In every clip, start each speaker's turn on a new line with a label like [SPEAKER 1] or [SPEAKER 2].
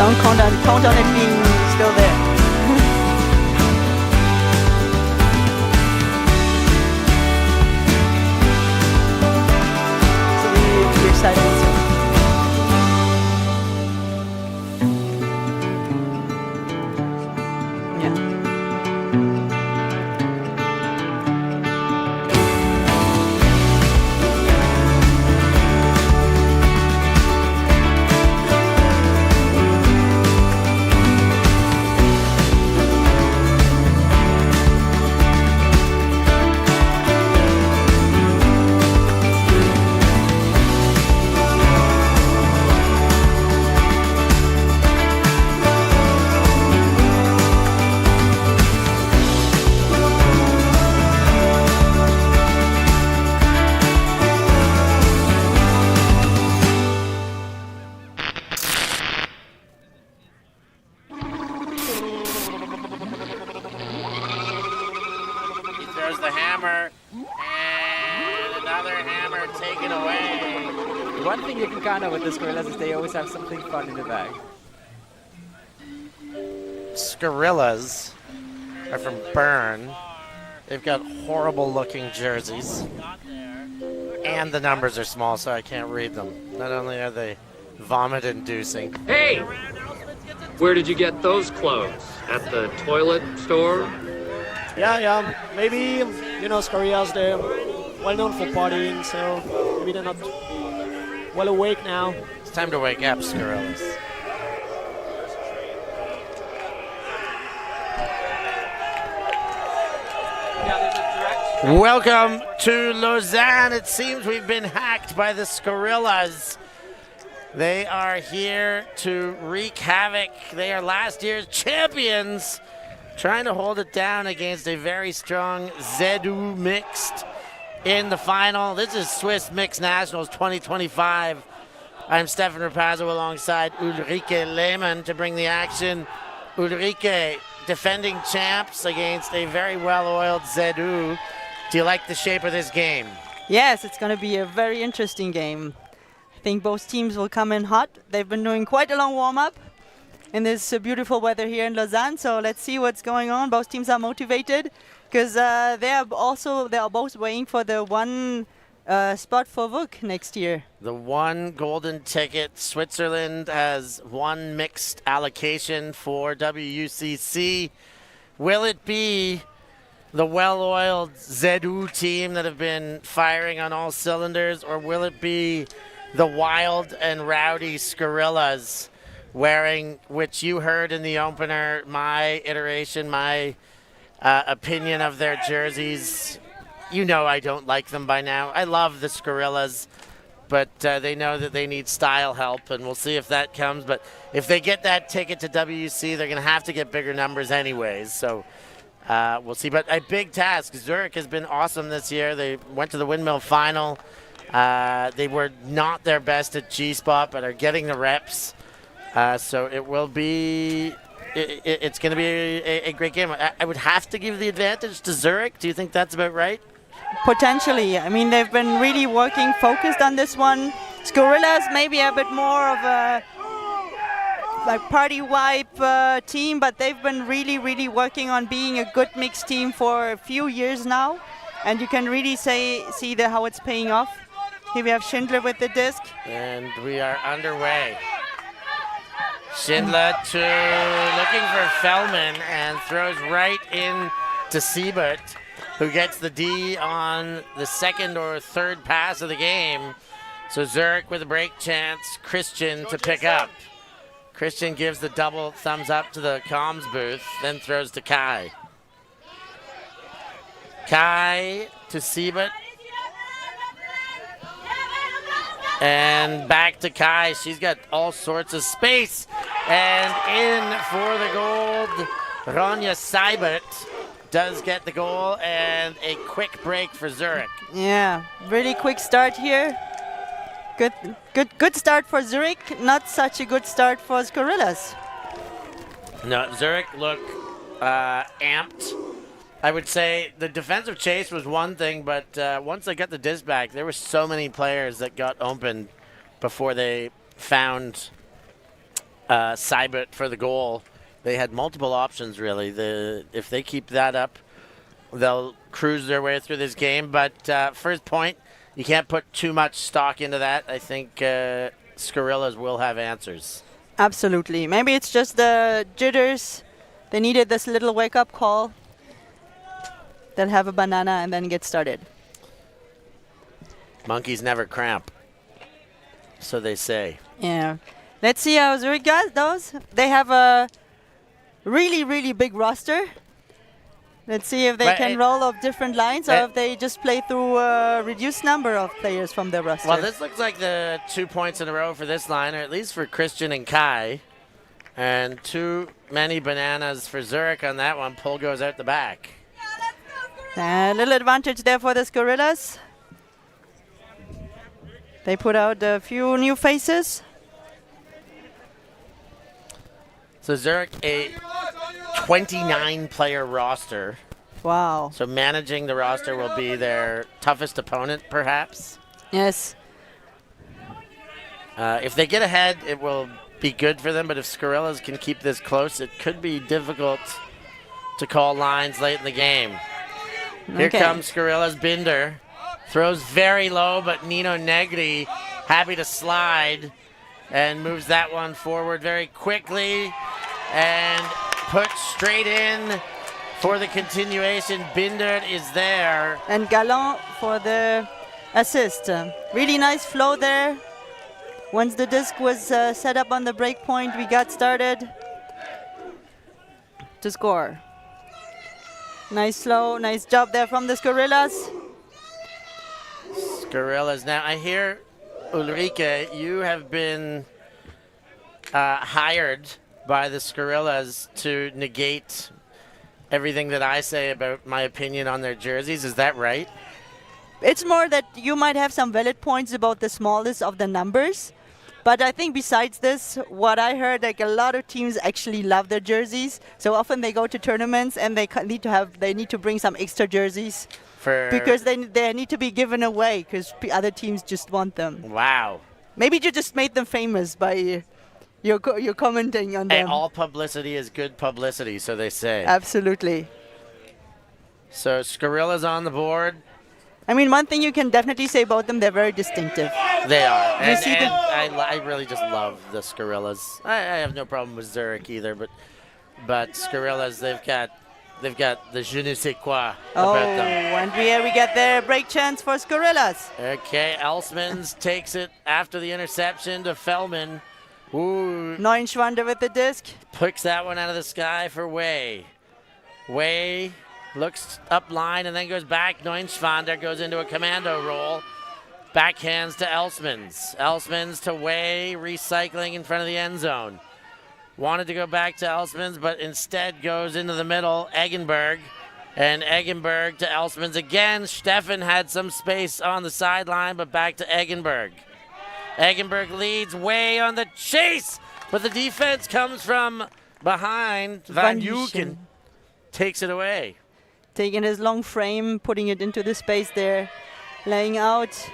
[SPEAKER 1] Don't count on it being still there. So we're excited.
[SPEAKER 2] With the Skorillas is they always have something fun in the bag.
[SPEAKER 3] Skorillas are from Bern. They've got horrible looking jerseys. And the numbers are small, so I can't read them. Not only are they vomit inducing.
[SPEAKER 4] Hey! Where did you get those clothes? At the toilet store?
[SPEAKER 5] Yeah. Maybe, you know, Scorillaz, they're well known for partying, so maybe they're not well awake now.
[SPEAKER 3] It's time to wake up, Skorillas. Welcome to Lausanne. It seems we've been hacked by the Skorillas. They are here to wreak havoc. They are last year's champions, trying to hold it down against a very strong ZU mixed in the final. This is Swiss Mixed Nationals 2025. I'm Stefan Rapazzo alongside Ulrike Lehmann to bring the action. Ulrike, defending champs against a very well-oiled ZU. Do you like the shape of this game?
[SPEAKER 1] Yes, it's going to be a very interesting game. I think both teams will come in hot. They've been doing quite a long warm-up in this beautiful weather here in Lausanne, so let's see what's going on. Both teams are motivated, because they are both weighing for the one spot for Valk next year.
[SPEAKER 3] The one golden ticket. Switzerland has one mixed allocation for WUCC. Will it be the well-oiled ZU team that have been firing on all cylinders, or will it be the wild and rowdy Skorillas wearing, which you heard in the opener, my iteration, my opinion of their jerseys? You know I don't like them by now. I love the Skorillas, but they know that they need style help, and we'll see if that comes. But if they get that ticket to WC, they're going to have to get bigger numbers anyways. So we'll see. But a big task. Zurich has been awesome this year. They went to the Windmill final. They were not their best at G-spot, but are getting the reps. So it will be... It's going to be a great game. I would have to give the advantage to Zurich. Do you think that's about right?
[SPEAKER 1] Potentially. I mean, they've been really working, focused on this one. Skorillas maybe a bit more of a party wipe team, but they've been really working on being a good mixed team for a few years now. And you can really see how it's paying off. Here we have Schindler with the disc.
[SPEAKER 3] And we are underway. Schindler looking for Fellman and throws right in to Siebert, who gets the D on the second or third pass of the game. So Zurich with a break chance, Christian to pick up. Christian gives the double thumbs up to the comms booth, then throws to Kai. Kai to Siebert. And back to Kai. She's got all sorts of space. And in for the gold, Ronja Seibert does get the goal, and a quick break for Zurich.
[SPEAKER 1] Yeah, really quick start here. Good start for Zurich. Not such a good start for Skorillas.
[SPEAKER 3] No, Zurich look amped. I would say the defensive chase was one thing, but once they got the disc back, there were so many players that got opened before they found Seibert for the goal. They had multiple options, really. If they keep that up, they'll cruise their way through this game. But first point, you can't put too much stock into that. I think Skorillas will have answers.
[SPEAKER 1] Absolutely. Maybe it's just the jitters. They needed this little wake-up call. They'll have a banana and then get started.
[SPEAKER 3] Monkeys never cramp, so they say.
[SPEAKER 1] Yeah. Let's see how Zurich does. They have a really, really big roster. Let's see if they can roll off different lines or if they just play through a reduced number of players from their roster.
[SPEAKER 3] Well, this looks like the 2 points in a row for this line, or at least for Christian and Kai. And too many bananas for Zurich on that one. Pull goes out the back.
[SPEAKER 1] A little advantage there for the Skorillas. They put out a few new faces.
[SPEAKER 3] So Zurich, a 29-player roster.
[SPEAKER 1] Wow.
[SPEAKER 3] So managing the roster will be their toughest opponent, perhaps.
[SPEAKER 1] Yes.
[SPEAKER 3] If they get ahead, it will be good for them. But if Skorillas can keep this close, it could be difficult to call lines late in the game. Here comes Skorillas. Binder throws very low, but Nino Negri happy to slide and moves that one forward very quickly and puts straight in for the continuation. Binder is there.
[SPEAKER 1] And Galland for the assist. Really nice flow there. Once the disc was set up on the break point, we got started to score. Nice flow, nice job there from the Skorillas.
[SPEAKER 3] Skorillas. Now, I hear, Ulrike, you have been hired by the Skorillas to negate everything that I say about my opinion on their jerseys. Is that right?
[SPEAKER 1] It's more that you might have some valid points about the smallness of the numbers. But I think besides this, what I heard, like a lot of teams actually love their jerseys. So often they go to tournaments and they need to bring some extra jerseys because they need to be given away because other teams just want them.
[SPEAKER 3] Wow.
[SPEAKER 1] Maybe you just made them famous by your commenting on them.
[SPEAKER 3] And all publicity is good publicity, so they say.
[SPEAKER 1] Absolutely.
[SPEAKER 3] So Skorillas on the board.
[SPEAKER 1] I mean, one thing you can definitely say about them, they're very distinctive.
[SPEAKER 3] They are. And I really just love the Skorillas. I have no problem with Zurich either, but Skorillas, they've got the je ne sais quoi about them.
[SPEAKER 1] And here we get their break chance for Skorillas.
[SPEAKER 3] Okay, Elsmans takes it after the interception to Fellman. Ooh.
[SPEAKER 1] Neuenschwander with the disc.
[SPEAKER 3] Picks that one out of the sky for Way. Way looks up line and then goes back. Neuenschwander goes into a commando roll. Backhands to Elsmans. Elsmans to Way, recycling in front of the end zone. Wanted to go back to Elsmans, but instead goes into the middle. Eggenberg. And Eggenberg to Elsmans again. Steffen had some space on the sideline, but back to Eggenberg. Eggenberg leads. Way on the chase, but the defense comes from behind. Van Uken takes it away.
[SPEAKER 1] Taking his long frame, putting it into the space there, laying out.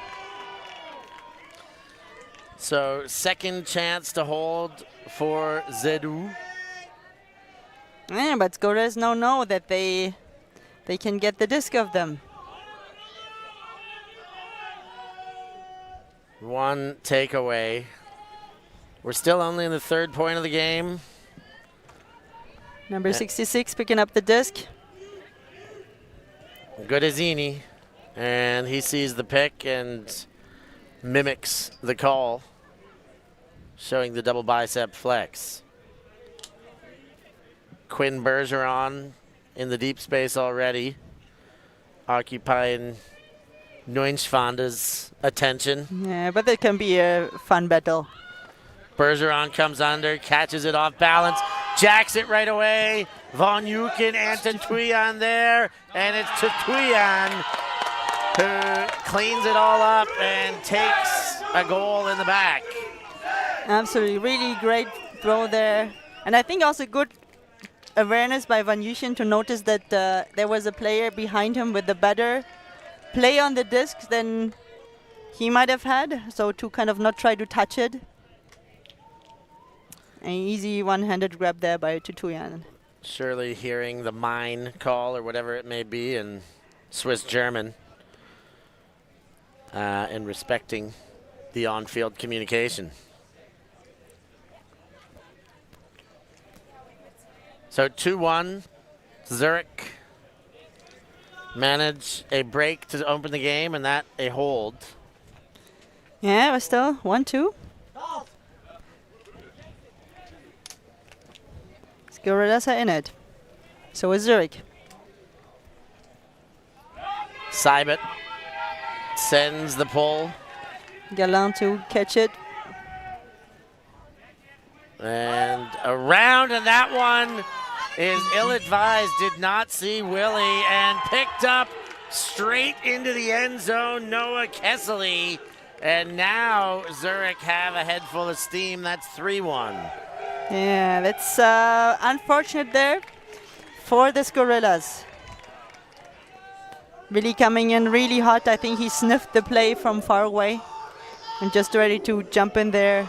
[SPEAKER 3] So second chance to hold for Zedu.
[SPEAKER 1] Yeah, but Skorillas know that they can get the disc of them.
[SPEAKER 3] One takeaway. We're still only in the third point of the game.
[SPEAKER 1] Number 66 picking up the disc.
[SPEAKER 3] Godezzini, and he sees the pick and mimics the call, showing the double bicep flex. Quinn Bergeron in the deep space already, occupying Neuenschwander's attention.
[SPEAKER 1] Yeah, but it can be a fun battle.
[SPEAKER 3] Bergeron comes under, catches it off balance, jacks it right away. Von Uken and Tuyan there, and it's Tuyan who cleans it all up and takes a goal in the back.
[SPEAKER 1] Absolutely, really great throw there. And I think also good awareness by Van Uken to notice that there was a player behind him with the better play on the disc than he might have had, so to kind of not try to touch it. An easy one-handed grab there by Tutuyan.
[SPEAKER 3] Surely hearing the mine call or whatever it may be in Swiss German and respecting the on-field communication. So 2-1, Zurich manage a break to open the game and that a hold.
[SPEAKER 1] Yeah, but still 1-2. Skorillas are in it. So is Zurich.
[SPEAKER 3] Seibert sends the pull.
[SPEAKER 1] Gallant to catch it.
[SPEAKER 3] And around, and that one is ill-advised. Did not see Willie and picked up straight into the end zone. Noah Kessely. And now Zurich have a head full of steam. That's 3-1.
[SPEAKER 1] Yeah, that's unfortunate there for the Skorillas. Really coming in really hot. I think he sniffed the play from far away and just ready to jump in there.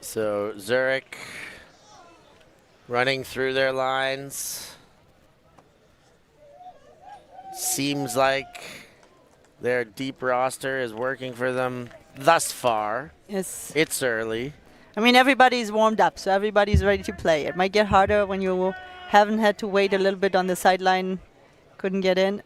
[SPEAKER 3] So Zurich running through their lines. Seems like their deep roster is working for them thus far.
[SPEAKER 1] Yes.
[SPEAKER 3] It's early.
[SPEAKER 1] I mean, everybody's warmed up, so everybody's ready to play. It might get harder when you haven't had to wait a little bit on the sideline, couldn't get in.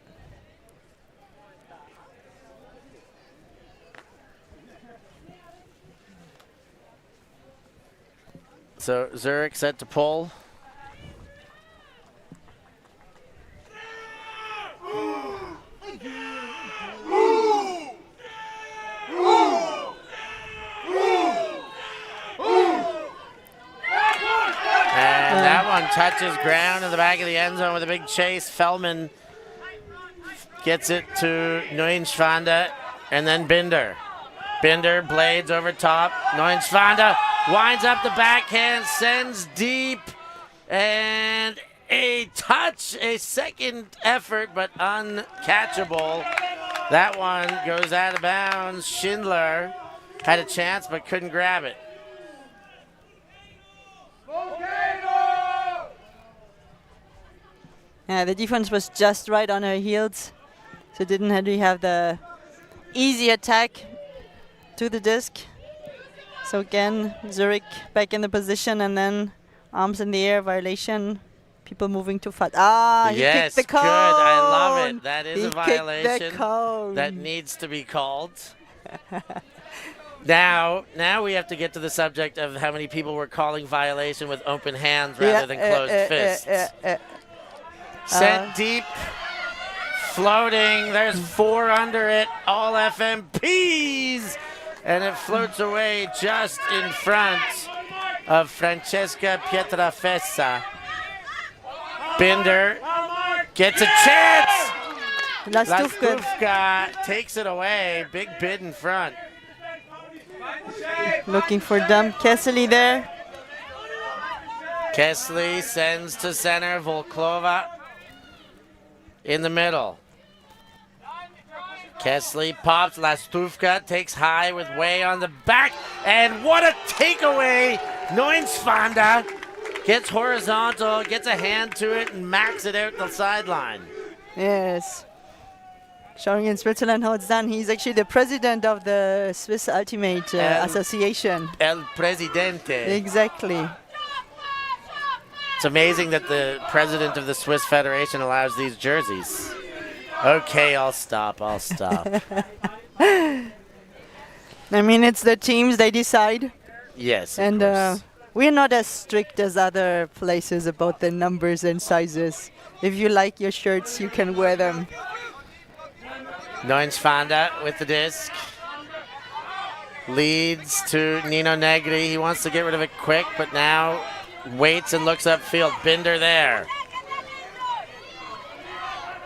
[SPEAKER 3] So Zurich set to pull. And that one touches ground in the back of the end zone with a big chase. Fellman gets it to Neuenschwander and then Binder. Binder blades over top. Neuenschwander winds up the backhand, sends deep, and a touch, a second effort, but uncatchable. That one goes out of bounds. Schindler had a chance, but couldn't grab it.
[SPEAKER 1] Yeah, the defense was just right on her heels, so didn't really have the easy attack to the disc. So again, Zurich back in the position and then arms in the air, violation. People moving too fast. Ah, he
[SPEAKER 3] yes,
[SPEAKER 1] kicked the cone.
[SPEAKER 3] Good. I love it. That is
[SPEAKER 1] he
[SPEAKER 3] a violation
[SPEAKER 1] kicked the cone.
[SPEAKER 3] that needs to be called. Now we have to get to the subject of how many people were calling violation with open hands rather than closed fists. Sent deep, floating. There's 4 under it. All FMPs. And it floats away just in front of Francesca Pietrafessa. Binder gets a chance. Lastufka takes it away. Big bid in front.
[SPEAKER 1] Looking for dumb Kessely there.
[SPEAKER 3] Kessely sends to center. Volkova in the middle. Kessely pops. Lastufka takes high with Way on the back. And what a takeaway. Neuenschwander gets horizontal, gets a hand to it, and macks it out the sideline.
[SPEAKER 1] Yes. Showing in Switzerland how it's done. He's actually the president of the Swiss Ultimate Association.
[SPEAKER 3] El Presidente.
[SPEAKER 1] Exactly.
[SPEAKER 3] It's amazing that the president of the Swiss Federation allows these jerseys. Okay, I'll stop. I
[SPEAKER 1] mean, it's the teams, they decide.
[SPEAKER 3] Yes,
[SPEAKER 1] and we're not as strict as other places about the numbers and sizes. If you like your shirts, you can wear them.
[SPEAKER 3] Neuenschwander with the disc. Leads to Nino Negri. He wants to get rid of it quick, but now waits and looks upfield. Binder there.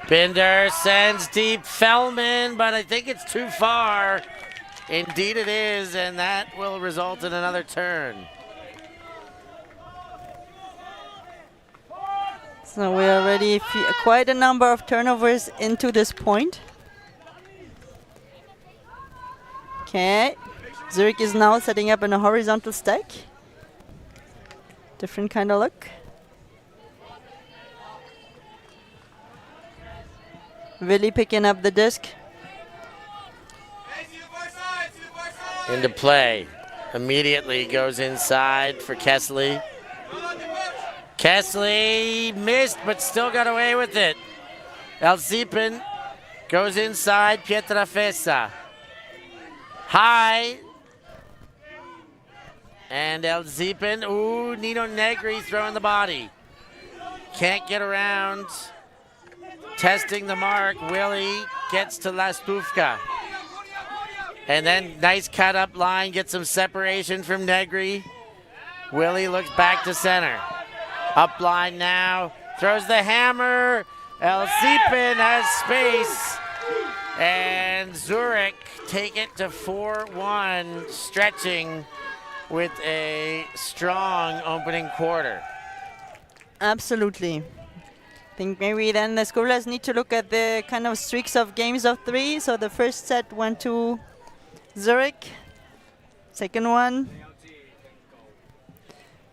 [SPEAKER 3] Binder sends deep. Fellman, but I think it's too far. Indeed it is, and that will result in another turn.
[SPEAKER 1] So we are already quite a number of turnovers into this point. Okay. Zurich is now setting up in a horizontal stack. Different kind of look. Willy picking up the disc.
[SPEAKER 3] Into play. Immediately goes inside for Kessler. Kessler missed, but still got away with it. Elziepen goes inside Pietrafesa. High. And Elziepen, ooh, Nino Negri throwing the body. Can't get around. Testing the mark. Willy gets to Lastuvka. And then nice cut up line, gets some separation from Negri. Willy looks back to center. Up line now, throws the hammer. Elziepen has space. And Zurich take it to 4-1, stretching with a strong opening quarter.
[SPEAKER 1] Absolutely. I think maybe then the Skorillas need to look at the kind of streaks of games of 3. So the first set went to Zurich. Second one.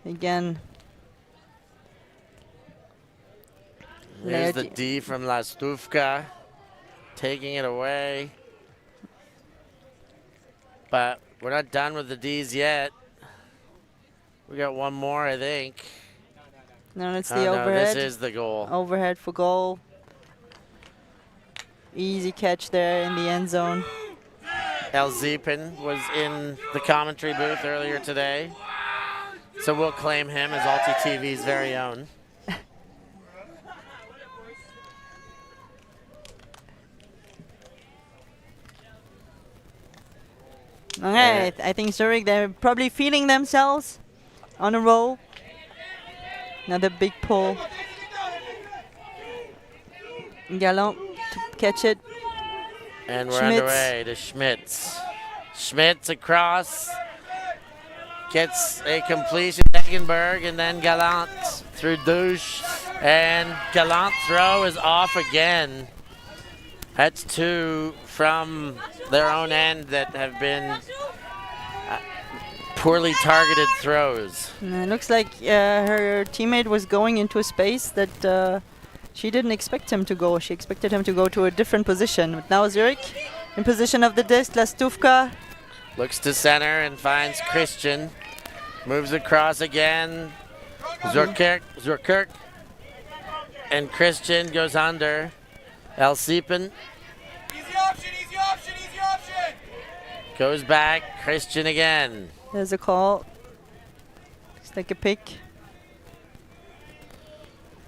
[SPEAKER 1] Again.
[SPEAKER 3] There's the D from Lastuvka, taking it away. But we're not done with the Ds yet. We got one more, I think.
[SPEAKER 1] No, it's the overhead.
[SPEAKER 3] This is the goal.
[SPEAKER 1] Overhead for goal. Easy catch there in the end zone.
[SPEAKER 3] Elziepen was in the commentary booth earlier today. So we'll claim him as Ultitv's very own.
[SPEAKER 1] Okay, I think Zurich, they're probably feeling themselves on a roll. Another big pull. Gallant to catch it.
[SPEAKER 3] And we're underway to Schmitz. Schmitz across. Gets a completion, Eggenberg, and then Gallant through Douche. And Gallant throw is off again. That's 2 from their own end that have been poorly targeted throws.
[SPEAKER 1] It looks like her teammate was going into a space that she didn't expect him to go. She expected him to go to a different position. But now Zurich in position of the disc. Lastuvka
[SPEAKER 3] looks to center and finds Christian. Moves across again. Zurkirk. And Christian goes under. Elziepen.
[SPEAKER 6] Easy option.
[SPEAKER 3] Goes back. Christian again.
[SPEAKER 1] There's a call. Looks like a pick.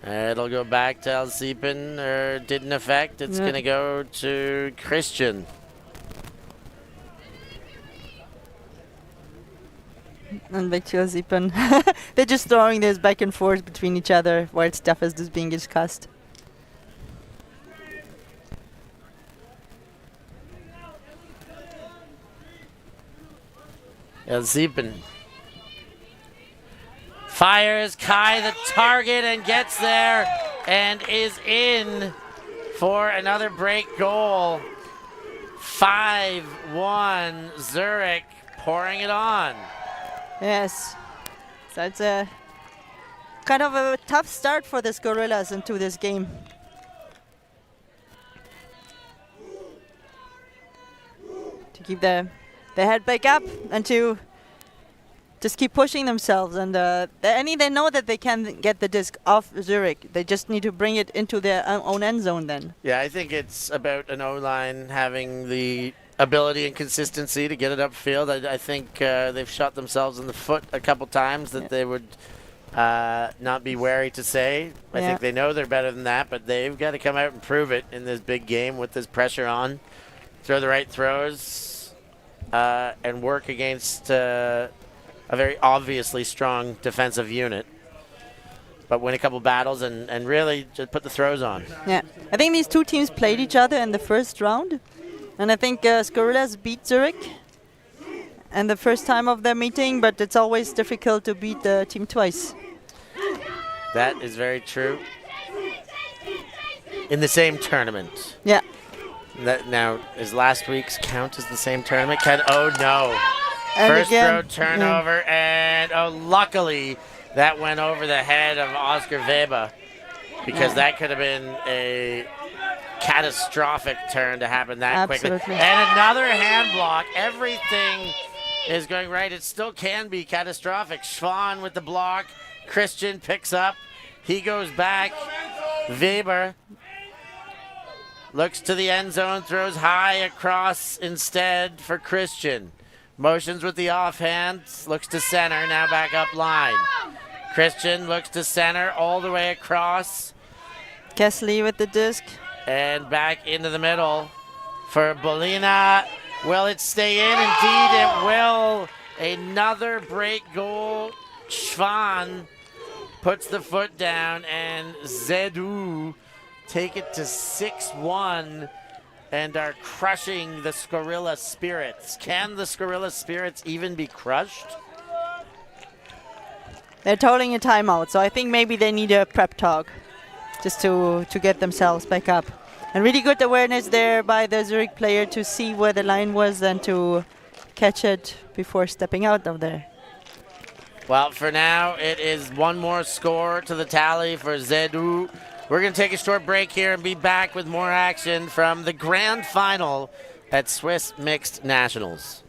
[SPEAKER 3] It'll go back to Elziepen, or didn't affect. It's going to go to Christian.
[SPEAKER 1] And back to Elziepen. They're just throwing this back and forth between each other while stuff is just being discussed.
[SPEAKER 3] Elziepen fires Kai the target and gets there and is in for another break goal. 5-1 Zurich pouring it on.
[SPEAKER 1] Yes. So it's a kind of a tough start for the Skorillas into this game. To keep the head back up and to just keep pushing themselves. And they know that they can get the disc off Zurich. They just need to bring it into their own end zone then.
[SPEAKER 3] Yeah, I think it's about an O-line having the ability and consistency to get it upfield. I think they've shot themselves in the foot a couple times that they would not be wary to say. I think they know they're better than that, but they've got to come out and prove it in this big game with this pressure on. Throw the right throws and work against a very obviously strong defensive unit. But win a couple battles and really just put the throws on.
[SPEAKER 1] Yeah, I think these two teams played each other in the first round. And I think Skorillas beat Zurich and the first time of their meeting, but it's always difficult to beat the team twice.
[SPEAKER 3] That is very true. In the same tournament.
[SPEAKER 1] Yeah.
[SPEAKER 3] Now, is last week's count as the same tournament? Oh no.
[SPEAKER 1] And
[SPEAKER 3] First
[SPEAKER 1] again,
[SPEAKER 3] throw turnover, and luckily that went over the head of Oscar Weber, because that could have been a catastrophic turn to happen that quickly. And another hand block. Everything is going right. It still can be catastrophic. Schwan with the block. Christian picks up. He goes back. Weber looks to the end zone, throws high across instead for Christian. Motions with the offhand, looks to center, now back up line. Christian looks to center all the way across.
[SPEAKER 1] Kessler with the disc.
[SPEAKER 3] And back into the middle for Bolina. Will it stay in? Indeed it will. Another break goal. Schwan puts the foot down, and Zedu take it to 6-1 and are crushing the Skorillas Spirits. Can the Skorillas Spirits even be crushed?
[SPEAKER 1] They're tolling a timeout, so I think maybe they need a prep talk just to get themselves back up. And really good awareness there by the Zurich player to see where the line was and to catch it before stepping out of there.
[SPEAKER 3] Well, for now, it is one more score to the tally for Zedu. We're going to take a short break here and be back with more action from the grand final at Swiss Mixed Nationals.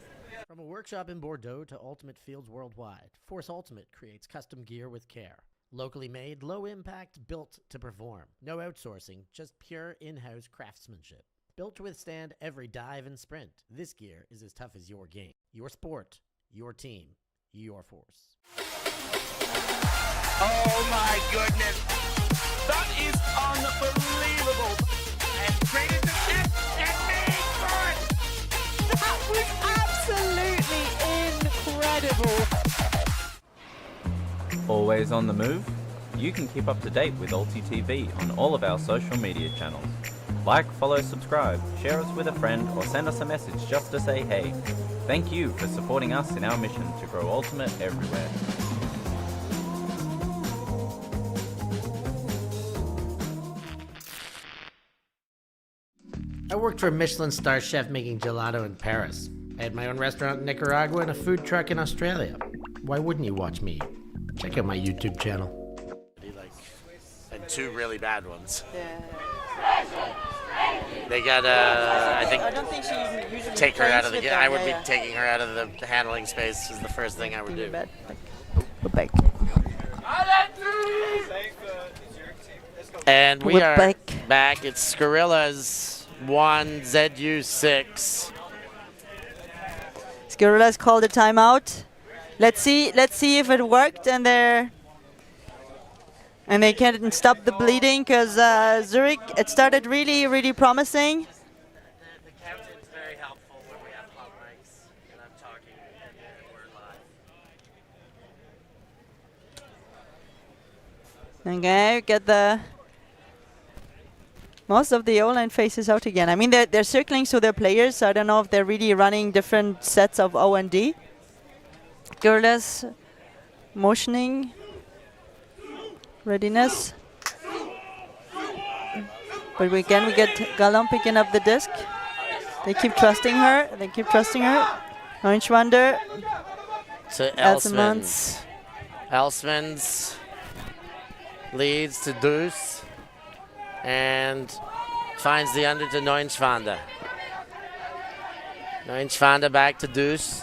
[SPEAKER 6] From a workshop in Bordeaux to Ultimate Fields worldwide, Force Ultimate creates custom gear with care. Locally made, low impact, built to perform. No outsourcing, just pure in-house craftsmanship. Built to withstand every dive and sprint, this gear is as tough as your game. Your sport, your team, your force.
[SPEAKER 7] Oh my goodness! That is unbelievable! And traded the net and made for it!
[SPEAKER 8] That was absolutely incredible!
[SPEAKER 2] Always on the move? You can keep up to date with Ultitv on all of our social media channels. Like, follow, subscribe, share us with a friend, or send us a message just to say hey. Thank you for supporting us in our mission to grow Ultimate everywhere.
[SPEAKER 6] I worked for a Michelin star chef making gelato in Paris. I had my own restaurant in Nicaragua and a food truck in Australia. Why wouldn't you watch me? Check out my YouTube channel.
[SPEAKER 3] And two really bad ones.
[SPEAKER 1] Yeah.
[SPEAKER 3] They got, I
[SPEAKER 1] don't think she usually
[SPEAKER 3] take her out of the
[SPEAKER 1] plays
[SPEAKER 3] game.
[SPEAKER 1] with
[SPEAKER 3] I would
[SPEAKER 1] them,
[SPEAKER 3] be taking her out of the handling space is the first thing I would do.
[SPEAKER 1] Bad. Go back.
[SPEAKER 3] And we
[SPEAKER 1] We're
[SPEAKER 3] are
[SPEAKER 1] back.
[SPEAKER 3] It's Skorillas 1, ZU 6.
[SPEAKER 1] Skorillas called a timeout. Let's see if it worked, and they can't stop the bleeding because Zurich, it started really promising.
[SPEAKER 3] The captain's very helpful when we have hot mics and I'm talking and we're live.
[SPEAKER 1] Okay, get most of the O-line faces out again. I mean, they're circling to their players, so I don't know if they're really running different sets of O and D. Skorillas motioning. Readiness. But we get Gallon picking up the disc. They keep trusting her. Neunschwander.
[SPEAKER 3] To Elsmans. Elsmans leads to Deuce and finds the under to Neunschwander. Neunschwander back to Deuce.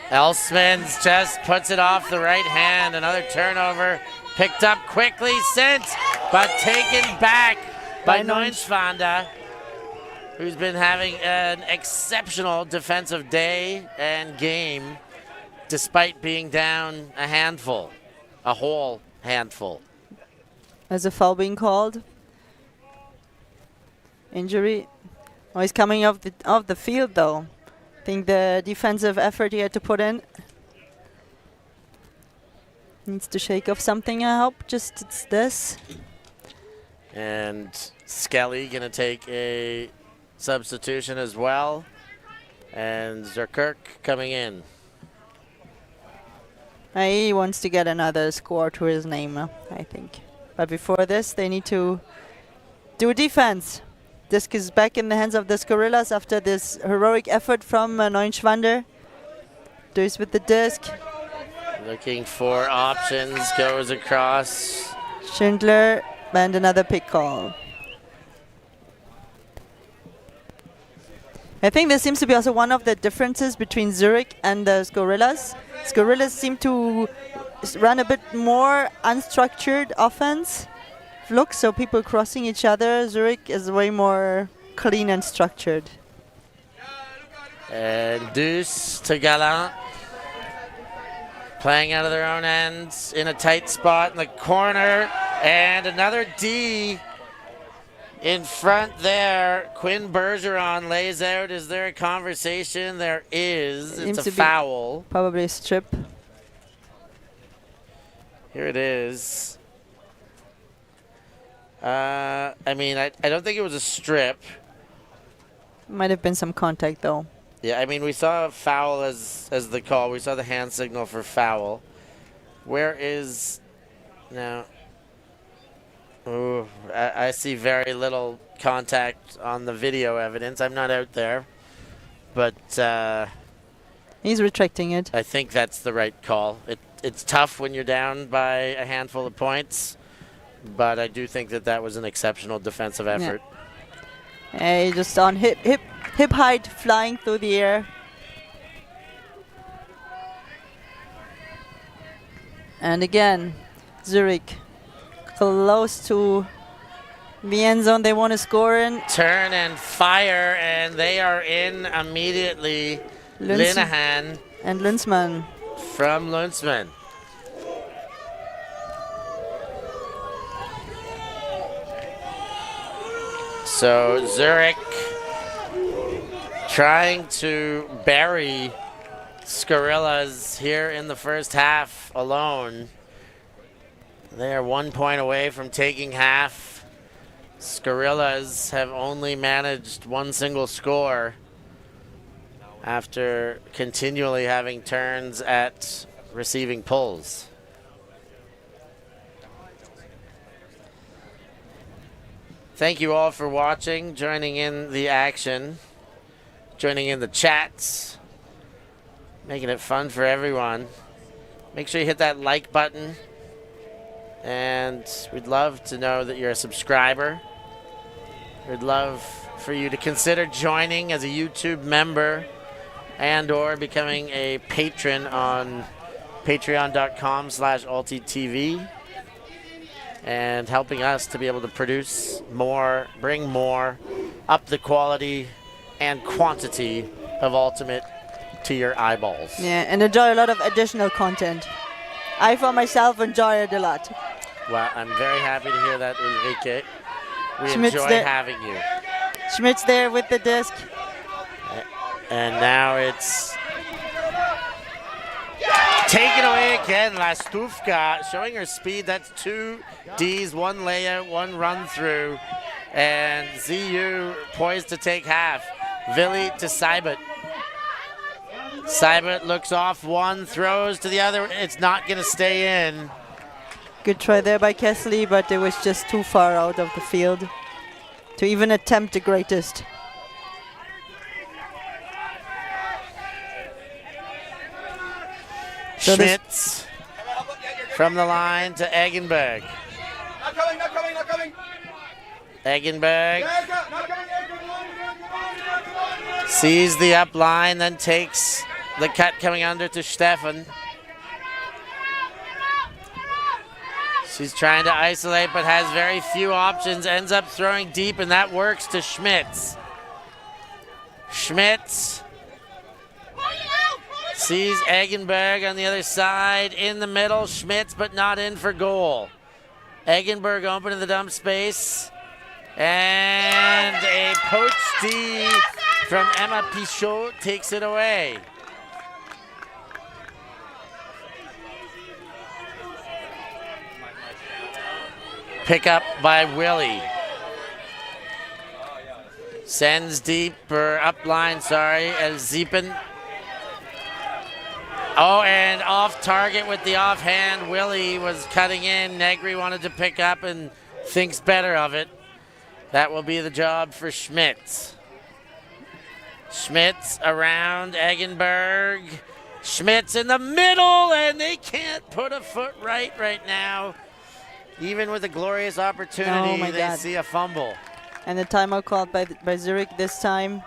[SPEAKER 3] Elsmans just puts it off the right hand. Another turnover. Picked up quickly, sent, but taken back by Neunschwander, who's been having an exceptional defensive day and game despite being down a whole handful.
[SPEAKER 1] As a foul being called. Injury. Oh, he's coming off the field though. I think the defensive effort he had to put in needs to shake off something, I hope. Just it's this.
[SPEAKER 3] And Skelly gonna take a substitution as well. And Zerkirk coming in.
[SPEAKER 1] He wants to get another score to his name, I think. But before this, they need to do defense. Disc is back in the hands of the Skorillas after this heroic effort from Neunschwander. Deuce with the disc.
[SPEAKER 3] Looking for options, goes across.
[SPEAKER 1] Schindler and another pick call. I think there seems to be also one of the differences between Zurich and the Skorillas. Skorillas seem to run a bit more unstructured offense. Look, so people crossing each other. Zurich is way more clean and structured.
[SPEAKER 3] And Deuce to Gallant. Playing out of their own ends in a tight spot in the corner. And another D in front there. Quinn Bergeron lays out. Is there a conversation? There is. It's a foul.
[SPEAKER 1] Probably a strip.
[SPEAKER 3] Here it is. I mean, I don't think it was a strip.
[SPEAKER 1] Might have been some contact though.
[SPEAKER 3] Yeah, I mean, we saw foul as the call. We saw the hand signal for foul. Where is now? Ooh, I see very little contact on the video evidence. I'm not out there, but
[SPEAKER 1] he's retracting it.
[SPEAKER 3] I think that's the right call. It's tough when you're down by a handful of points, but I do think that was an exceptional defensive effort.
[SPEAKER 1] Yeah. Just on hip height, flying through the air. And again, Zurich close to the end zone they want to score in.
[SPEAKER 3] Turn and fire, and they are in immediately. Linehan
[SPEAKER 1] and Lundsmann.
[SPEAKER 3] From Lundsmann. So Zurich trying to bury Skorillas here in the first half alone. They are 1 point away from taking half. Skorillas have only managed one single score after continually having turns at receiving pulls. Thank you all for watching, joining in the action, joining in the chats, making it fun for everyone. Make sure you hit that like button, and we'd love to know that you're a subscriber. We'd love for you to consider joining as a YouTube member and or becoming a patron on patreon.com/Ultitv and helping us to be able to produce more, bring more, up the quality and quantity of Ultimate to your eyeballs.
[SPEAKER 1] Yeah, and enjoy a lot of additional content. I, for myself, enjoy it a lot.
[SPEAKER 3] Well, I'm very happy to hear that, Ulrike. We
[SPEAKER 1] Schmidt's
[SPEAKER 3] enjoy
[SPEAKER 1] there.
[SPEAKER 3] having you.
[SPEAKER 1] Schmidt's there with the disc.
[SPEAKER 3] And now it's taken away again. Lastufka showing her speed. That's 2 Ds, 1 layout, 1 run through. And ZU poised to take half. Vili to Seibert. Seibert looks off one, throws to the other. It's not going to stay in.
[SPEAKER 1] Good try there by Kessler, but it was just too far out of the field to even attempt the greatest. So
[SPEAKER 3] Schmitz from the line to Eggenberg.
[SPEAKER 7] Not coming, not coming, not coming.
[SPEAKER 3] Eggenberg sees the up line, then takes the cut coming under to Stefan. She's trying to isolate but has very few options, ends up throwing deep, and that works to Schmitz. Schmitz sees Eggenberg on the other side, in the middle, Schmitz, but not in for goal. Eggenberg open in the dump space, and a poach D from Emma Pichot takes it away. Pick up by Willie. Sends deep, or up line, sorry, as Ziepen. Oh, and off target with the offhand. Willie was cutting in. Negri wanted to pick up and thinks better of it. That will be the job for Schmitz. Schmitz around Eggenberg. Schmitz in the middle, and they can't put a foot right now. Even with a glorious opportunity, they see a fumble.
[SPEAKER 1] And the timeout called by Zurich this time.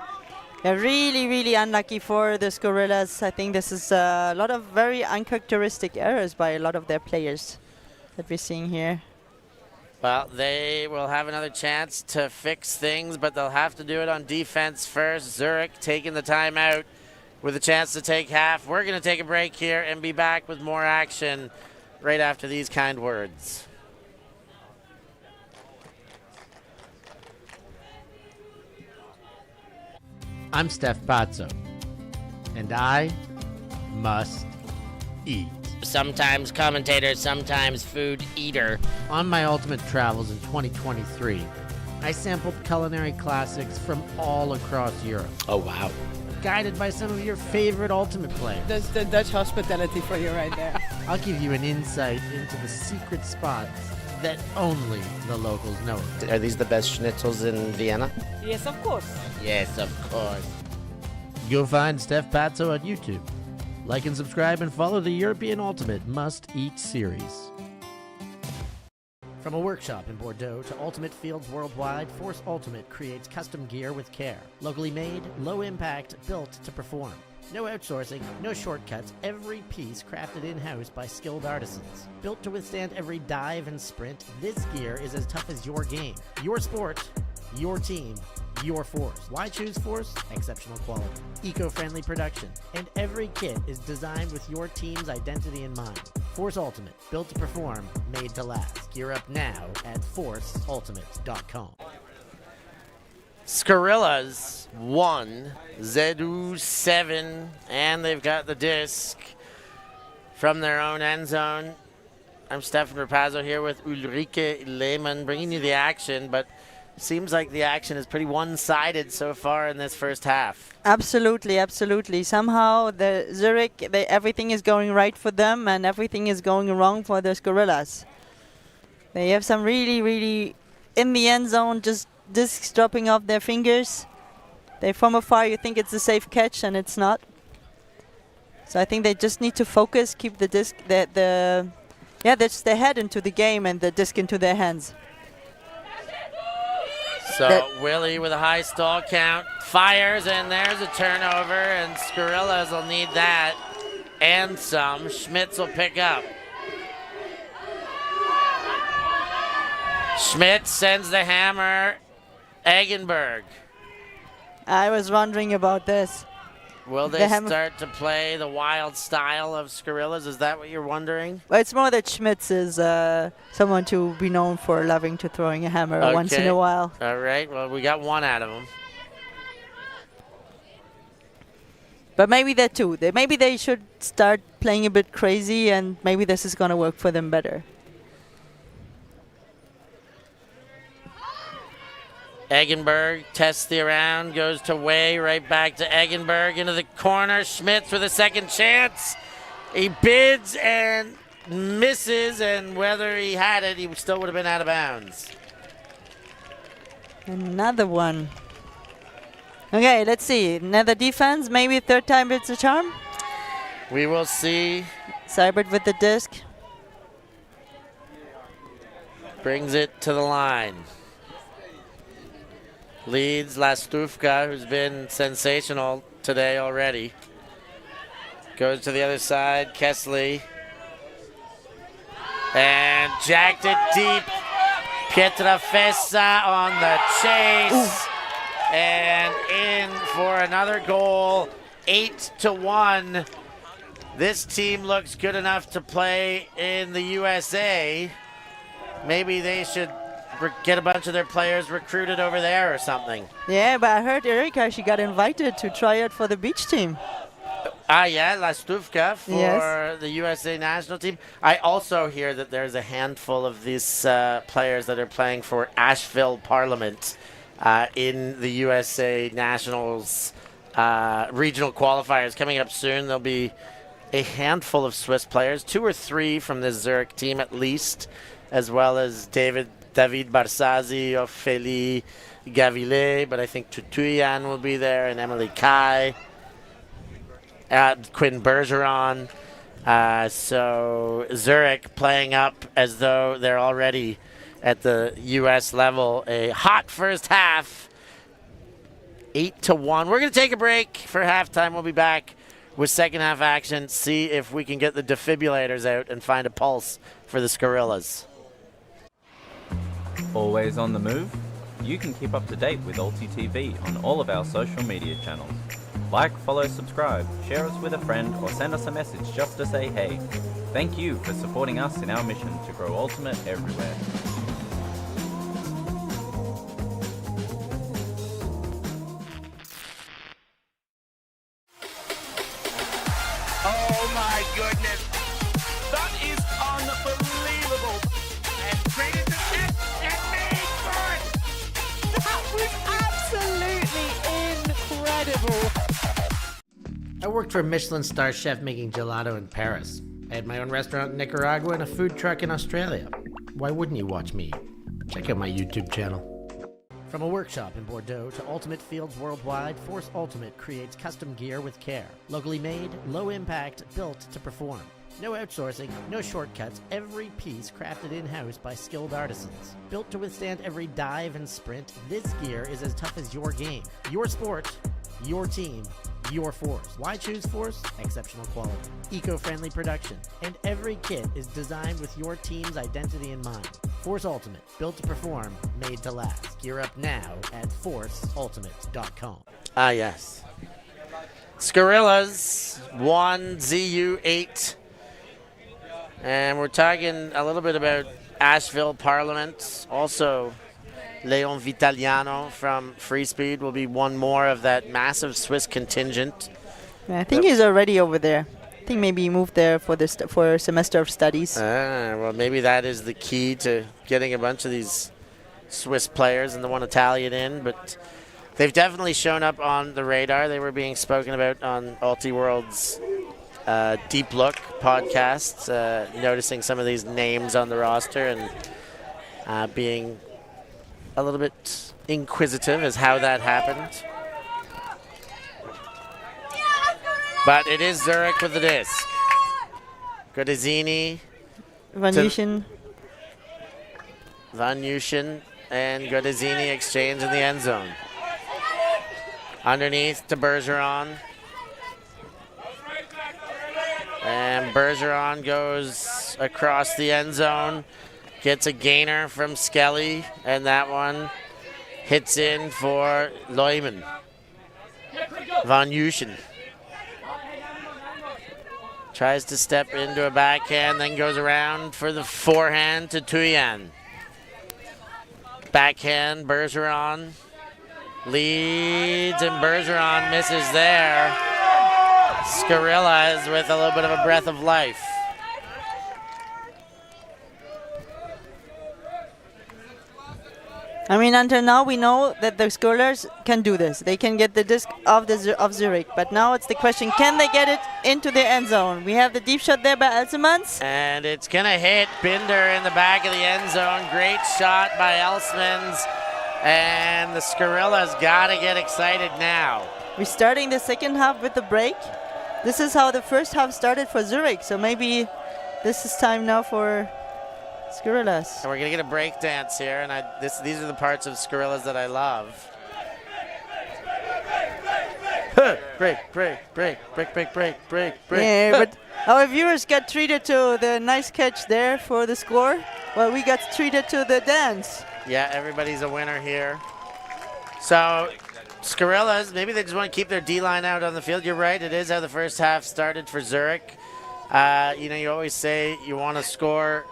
[SPEAKER 1] Yeah, really unlucky for the Skorillas. I think this is a lot of very uncharacteristic errors by a lot of their players that we're seeing here.
[SPEAKER 3] Well, they will have another chance to fix things, but they'll have to do it on defense first. Zurich taking the timeout with a chance to take half. We're going to take a break here and be back with more action right after these kind words.
[SPEAKER 6] I'm Steph Pazzo, and I must eat.
[SPEAKER 3] Sometimes commentator, sometimes food eater.
[SPEAKER 6] On my ultimate travels in 2023, I sampled culinary classics from all across Europe.
[SPEAKER 3] Oh, wow.
[SPEAKER 6] Guided by some of your favorite ultimate players.
[SPEAKER 8] That's the Dutch hospitality for you right there.
[SPEAKER 6] I'll give you an insight into the secret spots that only the locals know.
[SPEAKER 3] Are these the best schnitzels in Vienna?
[SPEAKER 8] Yes, of course.
[SPEAKER 3] Yes, of course.
[SPEAKER 6] Go find Steph Pazzo on YouTube. Like and subscribe and follow the European Ultimate Must Eat series. From a workshop in Bordeaux to ultimate fields worldwide, Force Ultimate creates custom gear with care. Locally made, low impact, built to perform. No outsourcing, no shortcuts, every piece crafted in-house by skilled artisans. Built to withstand every dive and sprint, this gear is as tough as your game. Your sport, your team, your Force. Why choose Force? Exceptional quality, eco-friendly production, and every kit is designed with your team's identity in mind. Force Ultimate, built to perform, made to last. Gear up now at forceultimate.com.
[SPEAKER 3] Skorillas 1, Zedu 7, and they've got the disc from their own end zone. I'm Stefan Rapazzo here with Ulrike Lehmann bringing you the action, but seems like the action is pretty one-sided so far in this first half.
[SPEAKER 1] Absolutely. Somehow the Zurich, everything is going right for them and everything is going wrong for the Skorillas. They have some really in the end zone, just discs dropping off their fingers. From afar you think it's a safe catch and it's not. So I think they just need to focus, keep the disc, that's their head into the game and the disc into their hands.
[SPEAKER 3] So Willie with a high stall count fires, and there's a turnover, and Skorillas will need that and some. Schmitz will pick up. Schmitz sends the hammer. Eggenberg.
[SPEAKER 1] I was wondering about this.
[SPEAKER 3] Will they start to play the wild style of Skorillas? Is that what you're wondering?
[SPEAKER 1] Well, it's more that Schmitz is someone to be known for loving to throwing a hammer once in a while.
[SPEAKER 3] All right, well, we got one out of him.
[SPEAKER 1] But maybe that too. Maybe they should start playing a bit crazy, and maybe this is going to work for them better.
[SPEAKER 3] Eggenberg tests the around, goes to Way, right back to Eggenberg into the corner. Schmitz with a second chance. He bids and misses, and whether he had it, he still would have been out of bounds.
[SPEAKER 1] Another one. Okay, let's see. Another defense, maybe third time it's a charm.
[SPEAKER 3] We will see.
[SPEAKER 1] Seibert with the disc.
[SPEAKER 3] Brings it to the line. Leads Lastufka, who's been sensational today already. Goes to the other side, Kesley. And jacked it deep. Pietrafesa on the chase. Ooh. And in for another goal, 8-1. This team looks good enough to play in the USA. Maybe they should get a bunch of their players recruited over there or something.
[SPEAKER 1] Yeah, but I heard Erika, she got invited to try out for the beach team.
[SPEAKER 3] Yeah, Lastufka for the USA national team. I also hear that there's a handful of these players that are playing for Asheville Parliament in the USA Nationals regional qualifiers coming up soon. There'll be a handful of Swiss players, 2 or 3 from the Zurich team at least, as well as David David Barsazi, Ophélie Gavillet, but I think Tutuyan will be there, and Emily Kai, Quinn Bergeron. So Zurich playing up as though they're already at the U.S. level. A hot first half, 8-1. We're going to take a break for halftime. We'll be back with second half action, see if we can get the defibrillators out and find a pulse for the Skorillas.
[SPEAKER 2] Always on the move? You can keep up to date with Ultitv on all of our social media channels. Like, follow, subscribe, share us with a friend, or send us a message just to say hey. Thank you for supporting us in our mission to grow Ultimate everywhere.
[SPEAKER 7] Oh my goodness. That is unbelievable. And created the net and made for it.
[SPEAKER 8] That was absolutely incredible.
[SPEAKER 6] I worked for a Michelin star chef making gelato in Paris. I had my own restaurant in Nicaragua and a food truck in Australia. Why wouldn't you watch me? Check out my YouTube channel. From a workshop in Bordeaux to Ultimate Fields worldwide, Force Ultimate creates custom gear with care. Locally made, low impact, built to perform. No outsourcing, no shortcuts, every piece crafted in-house by skilled artisans. Built to withstand every dive and sprint, this gear is as tough as your game. Your sport, your team, your Force. Why choose Force? Exceptional quality, eco-friendly production, and every kit is designed with your team's identity in mind. Force Ultimate, built to perform, made to last. Gear up now at forceultimate.com.
[SPEAKER 3] Ah, yes. Skorillas 1, ZU 8. And we're talking a little bit about Asheville Parliament. Also, Leon Vitaliano from Frisbee will be one more of that massive Swiss contingent.
[SPEAKER 1] I think he's already over there. I think maybe he moved there for for a semester of studies.
[SPEAKER 3] Well, maybe that is the key to getting a bunch of these Swiss players and the one Italian in. But they've definitely shown up on the radar. They were being spoken about on Ultiworld's Deep Look podcast, noticing some of these names on the roster and being a little bit inquisitive as how that happened. But it is Zurich with the disc. Godezini,
[SPEAKER 1] Van Yushin.
[SPEAKER 3] Van Yushin and Godezini exchange in the end zone. Underneath to Bergeron. And Bergeron goes across the end zone. Gets a gainer from Skelly, and that one hits in for Leumann. Van Yushin tries to step into a backhand, then goes around for the forehand to Tuyan. Backhand, Bergeron leads, and Bergeron misses there. Skorillas with a little bit of a breath of life.
[SPEAKER 1] I mean, until now we know that the Skorillas can do this. They can get the disc of Zurich, but now it's the question: can they get it into the end zone? We have the deep shot there by Elsemans,
[SPEAKER 3] and it's gonna hit Binder in the back of the end zone. Great shot by Elsemans, and the Skorillas gotta get excited now.
[SPEAKER 1] We're starting the second half with the break. This is how the first half started for Zurich, so maybe this is time now for Skorillas.
[SPEAKER 3] And we're gonna get a break dance here, and these are the parts of Skorillas that I love. Break.
[SPEAKER 1] Yeah, but our viewers got treated to the nice catch there for the score, while we got treated to the dance.
[SPEAKER 3] Yeah, everybody's a winner here. So Skorillas, maybe they just want to keep their D-line out on the field. You're right, it is how the first half started for Zurich. You always say you want to score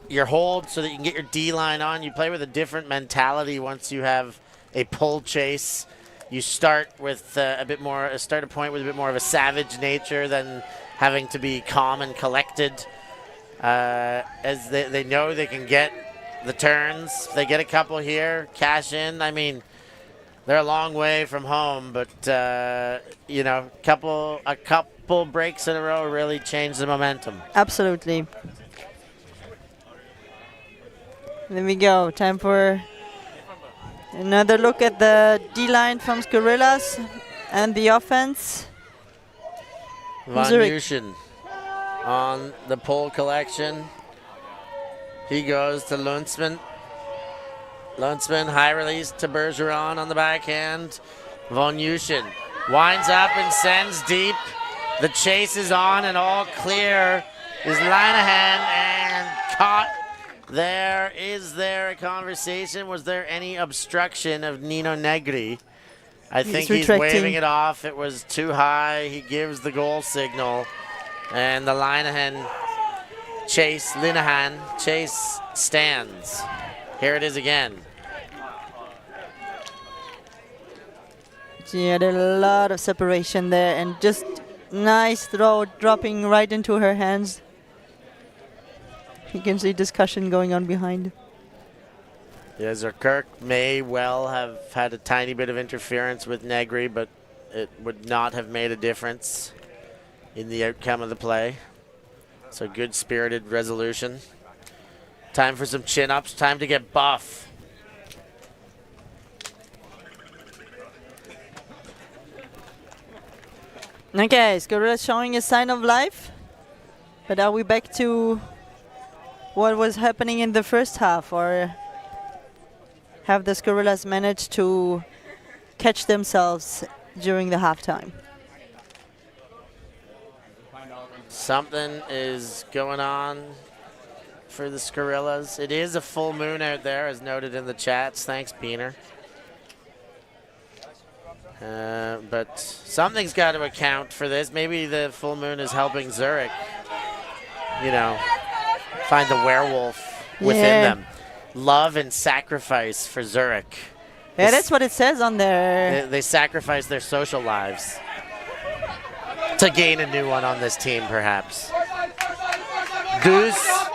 [SPEAKER 3] your hold so that you can get your D-line on. You play with a different mentality once you have a pull chase. You start with start a point with a bit more of a savage nature than having to be calm and collected. As they know they can get the turns. If they get a couple here, cash in. I mean, they're a long way from home, but a couple breaks in a row really changed the momentum.
[SPEAKER 1] Absolutely. There we go. Time for another look at the D-line from Skorillas and the offense.
[SPEAKER 3] Von
[SPEAKER 1] Zurich.
[SPEAKER 3] Yuschen on the pole collection. He goes to Lundsman. Lundsman, high release to Bergeron on the backhand. Von Yuschen winds up and sends deep. The chase is on and all clear is Linehan and caught. Is there a conversation? Was there any obstruction of Nino Negri? I think he's waving it off. It was too high. He gives the goal signal. And the Linehan chase stands. Here it is again.
[SPEAKER 1] She had a lot of separation there and just nice throw dropping right into her hands. You can see discussion going on behind.
[SPEAKER 3] Yeah, Zurich may well have had a tiny bit of interference with Negri, but it would not have made a difference in the outcome of the play. So good spirited resolution. Time for some chin-ups, time to get buff.
[SPEAKER 1] Okay, Skorillas showing a sign of life. But are we back to what was happening in the first half, or have the Skorillas managed to catch themselves during the halftime?
[SPEAKER 3] Something is going on for the Skorillas. It is a full moon out there, as noted in the chats. Thanks, Peener. But something's got to account for this. Maybe the full moon is helping Zurich, you know, find the werewolf within them. Love and sacrifice for Zurich.
[SPEAKER 1] Yeah, that's what it says on there.
[SPEAKER 3] They sacrifice their social lives to gain a new one on this team, perhaps. Deuce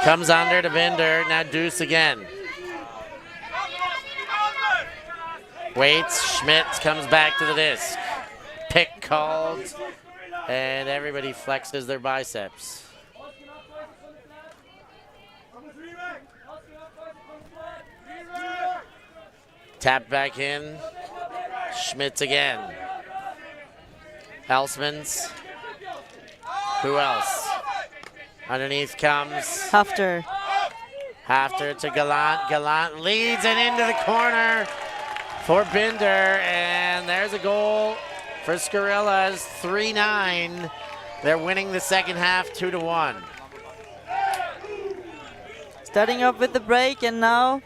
[SPEAKER 3] comes under to Binder. Now Deuce again. Waits. Schmidt comes back to the disc. Pick called. And everybody flexes their biceps. Tap back in. Schmidt again. Helsmans. Who else? Underneath comes
[SPEAKER 1] Hafter.
[SPEAKER 3] Hafter to Gallant. Gallant leads and into the corner for Binder. And there's a goal for Skorillas. 3-9. They're winning the second half 2-1.
[SPEAKER 1] Starting off with the break, and now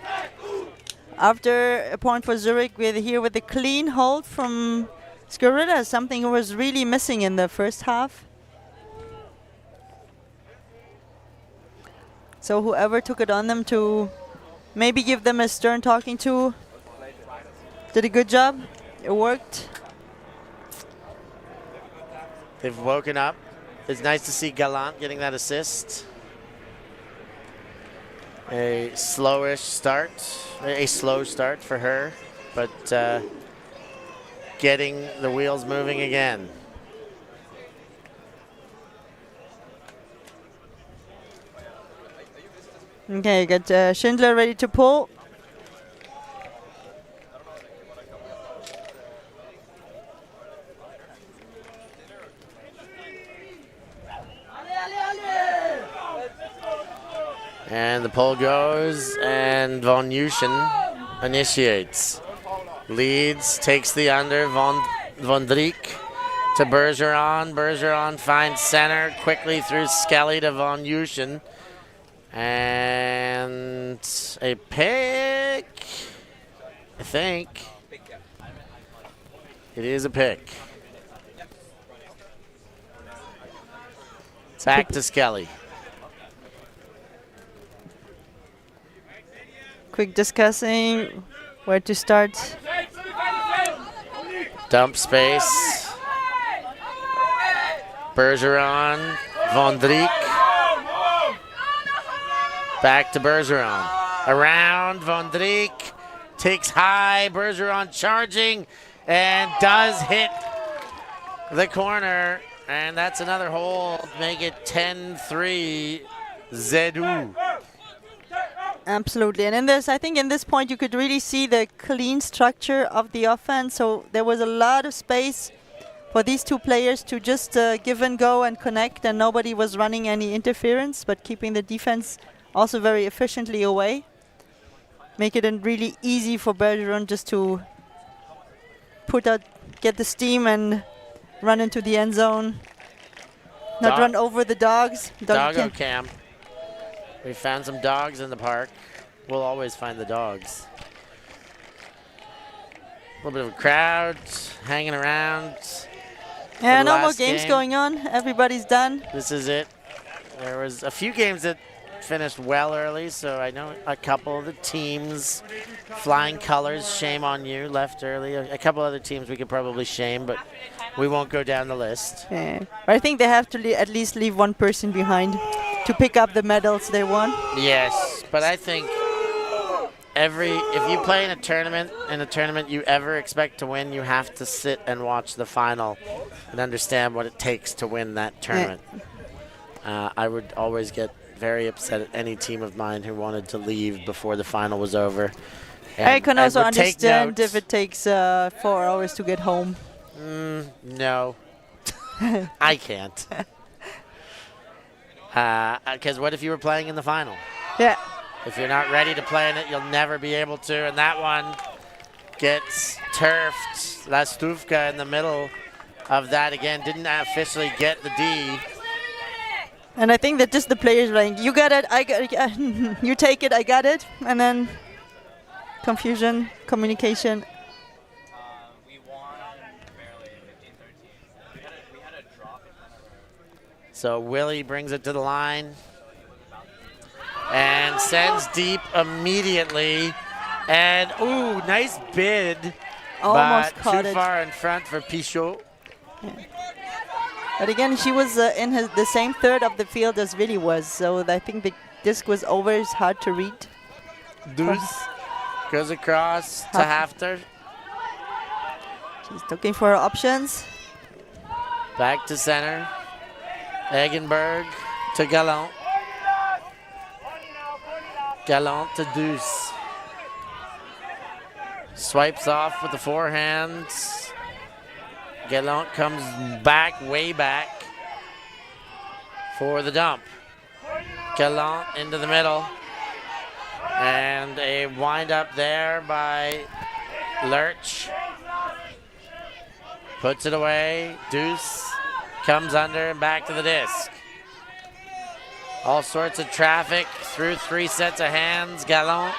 [SPEAKER 1] after a point for Zurich, we're here with a clean hold from Skorillas, something was really missing in the first half. So whoever took it on them to maybe give them a stern talking to did a good job. It worked.
[SPEAKER 3] They've woken up. It's nice to see Gallant getting that assist. A slow start for her, but getting the wheels moving again.
[SPEAKER 1] Okay, got Schindler ready to pull.
[SPEAKER 3] And the pull goes, and Von Yuschen initiates. Leads, takes the under, Von Dijk to Bergeron. Bergeron finds center, quickly through Skelly to Von Yuschen. And a pick, I think. It is a pick. Back to Skelly.
[SPEAKER 1] Quick discussing where to start.
[SPEAKER 3] Dump space. Bergeron, Von Dijk. Back to Bergeron. Around, Von Dijk takes high. Bergeron charging and does hit the corner. And that's another hold. Make it 10-3 Zedu.
[SPEAKER 1] Absolutely. And in this, I think in this point, you could really see the clean structure of the offense. So there was a lot of space for these two players to just give and go and connect, and nobody was running any interference, but keeping the defense also very efficiently away. Make it really easy for Bergeron just to get the steam and run into the end zone. Not run over the dogs.
[SPEAKER 3] Doggo cam. We found some dogs in the park. We'll always find the dogs. A little bit of a crowd hanging around.
[SPEAKER 1] Yeah, no more games going on. Everybody's done.
[SPEAKER 3] This is it. There was a few games that finished well early, so I know a couple of the teams, Flying Colors, shame on you, left early. A couple other teams we could probably shame, but we won't go down the list.
[SPEAKER 1] Yeah. But I think they have to at least leave one person behind to pick up the medals they won.
[SPEAKER 3] Yes, but I think if you play in a tournament you ever expect to win, you have to sit and watch the final and understand what it takes to win that tournament. Yeah. I would always get very upset at any team of mine who wanted to leave before the final was over. And
[SPEAKER 1] I can also understand if it takes 4 hours to get home.
[SPEAKER 3] No, I can't. Because what if you were playing in the final?
[SPEAKER 1] Yeah.
[SPEAKER 3] If you're not ready to play in it, you'll never be able to. And that one gets turfed. Lastuvka in the middle of that again. Didn't officially get the D.
[SPEAKER 1] And I think that just the players are like, you got it, I got it, you take it, I got it. And then confusion, communication.
[SPEAKER 3] So Willie brings it to the line and sends deep immediately. And, ooh, nice bid.
[SPEAKER 1] Almost
[SPEAKER 3] but
[SPEAKER 1] caught
[SPEAKER 3] too
[SPEAKER 1] it.
[SPEAKER 3] far in front for Pichot.
[SPEAKER 1] Yeah. But again, she was in the same third of the field as Willie was. So I think the disc was always hard to read.
[SPEAKER 3] Deuce goes across to Hafter.
[SPEAKER 1] She's looking for her options.
[SPEAKER 3] Back to center. Eggenberg to Gallant. Gallant to Deuce. Swipes off with the forehands. Gallant comes back, way back for the dump. Gallant into the middle. And a wind up there by Lurch. Puts it away. Deuce comes under and back to the disc. All sorts of traffic through 3 sets of hands. Gallant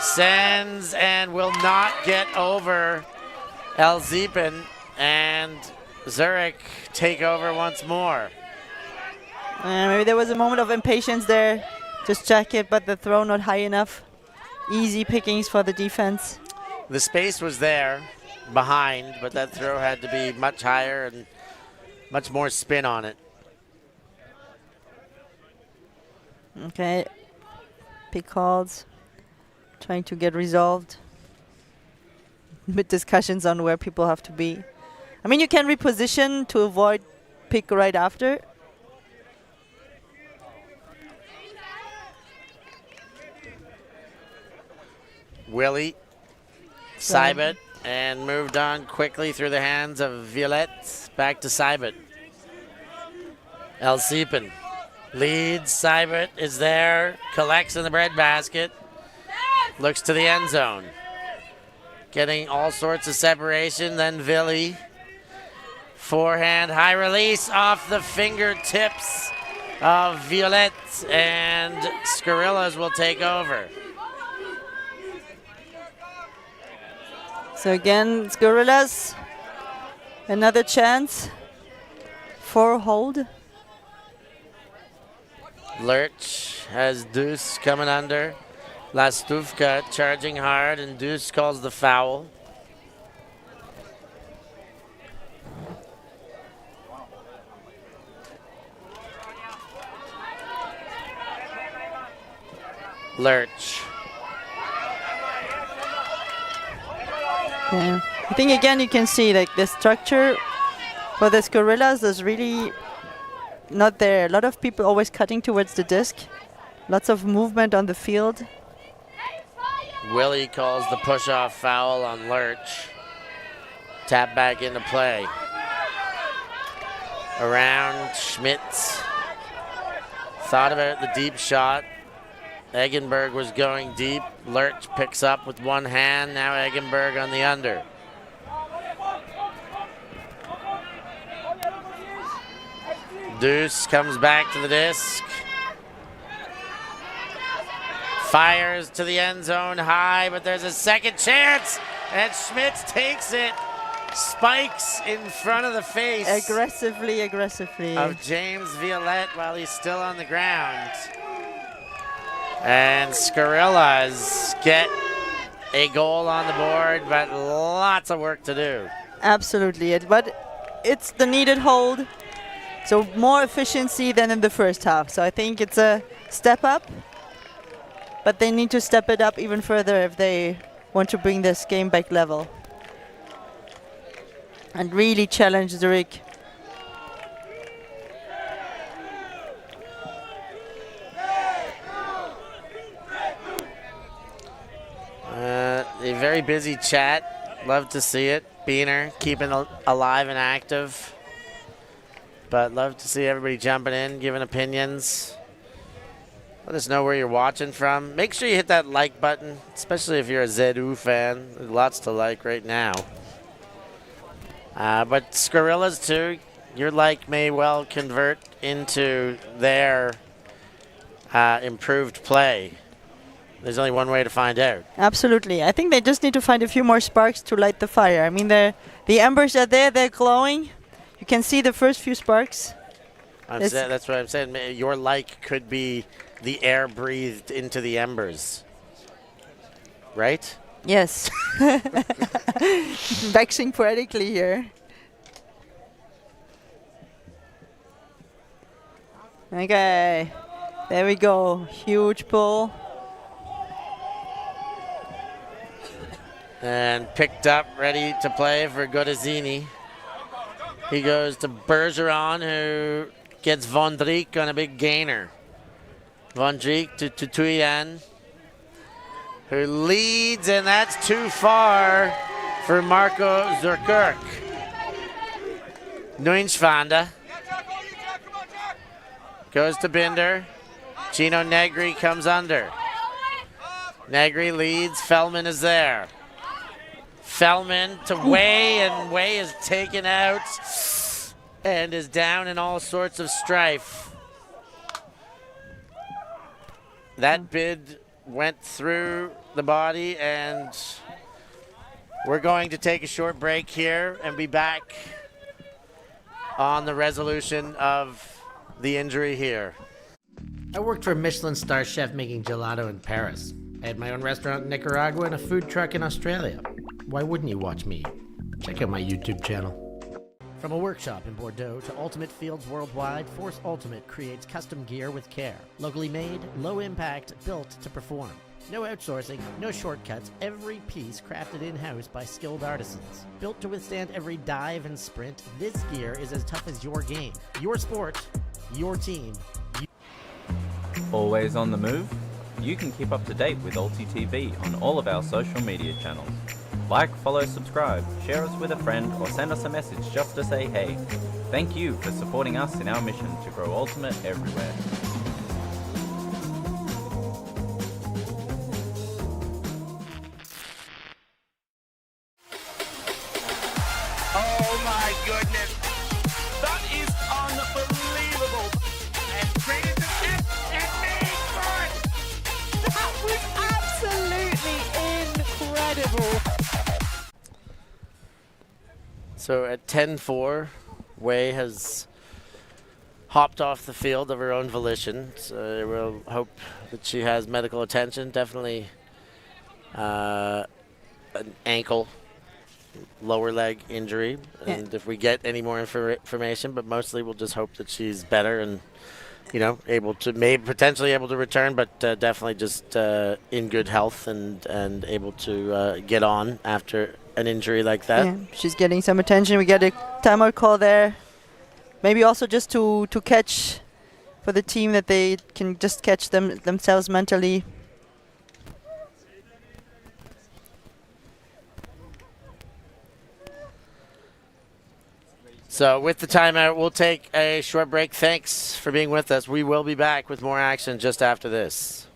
[SPEAKER 3] sends and will not get over Elziepen, and Zurich take over once more.
[SPEAKER 1] Maybe there was a moment of impatience there. Just check it, but the throw not high enough. Easy pickings for the defense.
[SPEAKER 3] The space was there behind, but that throw had to be much higher and much more spin on it.
[SPEAKER 1] Okay. Pick calls. Trying to get resolved. With discussions on where people have to be. I mean, you can reposition to avoid pick right after.
[SPEAKER 3] Willie Seibert and moved on quickly through the hands of Violette. Back to Seibert. Elziepen leads. Seibert is there. Collects in the breadbasket. Looks to the end zone. Getting all sorts of separation. Then Willie. Forehand, high release off the fingertips of Violette. And Skorillas will take over.
[SPEAKER 1] So again, Skorillas. Another chance for hold.
[SPEAKER 3] Lurch has Deuce coming under. Lastuvka charging hard, and Deuce calls the foul. Lurch.
[SPEAKER 1] Yeah. I think again you can see like the structure for the Skorillas is really not there. A lot of people always cutting towards the disc. Lots of movement on the field.
[SPEAKER 3] Willie calls the push-off foul on Lurch. Tap back into play. Around Schmitz. Thought about the deep shot. Eggenberg was going deep. Lurch picks up with one hand. Now Eggenberg on the under. Deuce comes back to the disc. Fires to the end zone high, but there's a second chance. And Schmitz takes it. Spikes in front of the face.
[SPEAKER 1] Aggressively.
[SPEAKER 3] Of James Violette while he's still on the ground. And Skorillas get a goal on the board, but lots of work to do.
[SPEAKER 1] Absolutely. But it's the needed hold. So more efficiency than in the first half. So I think it's a step up. But they need to step it up even further if they want to bring this game back level. And really challenge Zurich.
[SPEAKER 3] A very busy chat. Love to see it. Beener keeping alive and active. But love to see everybody jumping in, giving opinions. Let us know where you're watching from. Make sure you hit that like button, especially if you're a ZU fan. There's lots to like right now. But Skorillas too, your like may well convert into their improved play. There's only one way to find out.
[SPEAKER 1] Absolutely. I think they just need to find a few more sparks to light the fire. I mean, the embers are there, they're glowing. You can see the first few sparks.
[SPEAKER 3] That's what I'm saying. Your like could be the air breathed into the embers. Right?
[SPEAKER 1] Yes. Vexing poetically here. Okay. There we go. Huge pull.
[SPEAKER 3] And picked up, ready to play for Godazzini. He goes to Bergeron, who gets Von Dijk on a big gainer. Von Dijk to Tuyen, who leads, and that's too far for Marco Zurkirk. Nuinschwanda goes to Binder. Gino Negri comes under. Negri leads, Fellman is there. Fellman to Way, and Way is taken out and is down in all sorts of strife. That bid went through the body, and we're going to take a short break here and be back on the resolution of the injury here.
[SPEAKER 6] I worked for a Michelin star chef making gelato in Paris. I had my own restaurant in Nicaragua and a food truck in Australia. Why wouldn't you watch me? Check out my YouTube channel. From a workshop in Bordeaux to Ultimate Fields worldwide, Force Ultimate creates custom gear with care. Locally made, low impact, built to perform. No outsourcing, no shortcuts, every piece crafted in-house by skilled artisans. Built to withstand every dive and sprint, this gear is as tough as your game. Your sport, your team.
[SPEAKER 2] Always on the move? You can keep up to date with Ultitv on all of our social media channels. Like, follow, subscribe, share us with a friend, or send us a message just to say hey. Thank you for supporting us in our mission to grow Ultimate everywhere.
[SPEAKER 7] Oh my goodness. That is unbelievable. And created the net and made good.
[SPEAKER 8] That was absolutely incredible.
[SPEAKER 3] So at 10-4, Way has hopped off the field of her own volition. So we'll hope that she has medical attention. Definitely an ankle, lower leg injury. And if we get any more information, but mostly we'll just hope that she's better and, you know, able to, maybe potentially able to return, but definitely just in good health and able to get on after an injury like that.
[SPEAKER 1] Yeah, she's getting some attention. We get a timeout call there. Maybe also just to catch for the team that they can just catch themselves mentally.
[SPEAKER 3] So with the timeout, we'll take a short break. Thanks for being with us. We will be back with more action just after this.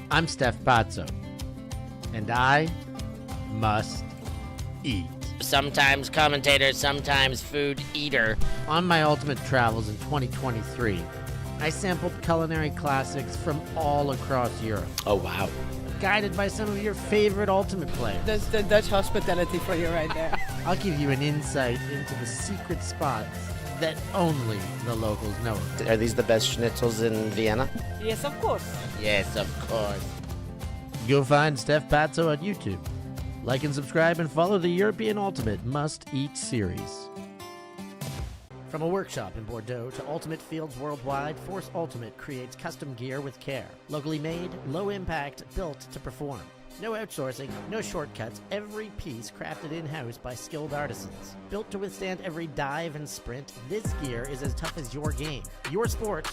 [SPEAKER 6] I'm Steph Pazzo, and I must eat.
[SPEAKER 3] Sometimes commentator, sometimes food eater.
[SPEAKER 6] On my ultimate travels in 2023, I sampled culinary classics from all across Europe,
[SPEAKER 3] Oh, wow.
[SPEAKER 6] guided by some of your favorite ultimate players.
[SPEAKER 9] That's the Dutch hospitality for you right there.
[SPEAKER 6] I'll give you an insight into the secret spots that only the locals know of.
[SPEAKER 3] Are these the best schnitzels in Vienna?
[SPEAKER 9] Yes, of course.
[SPEAKER 3] Yes, of course.
[SPEAKER 6] Go find Steph Pazzo on YouTube. Like and subscribe and follow the European Ultimate Must Eat series. From a workshop in Bordeaux to Ultimate Fields worldwide, Force Ultimate creates custom gear with care. Locally made, low impact, built to perform. No outsourcing, no shortcuts, every piece crafted in-house by skilled artisans. Built to withstand every dive and sprint, this gear is as tough as your game. Your sport,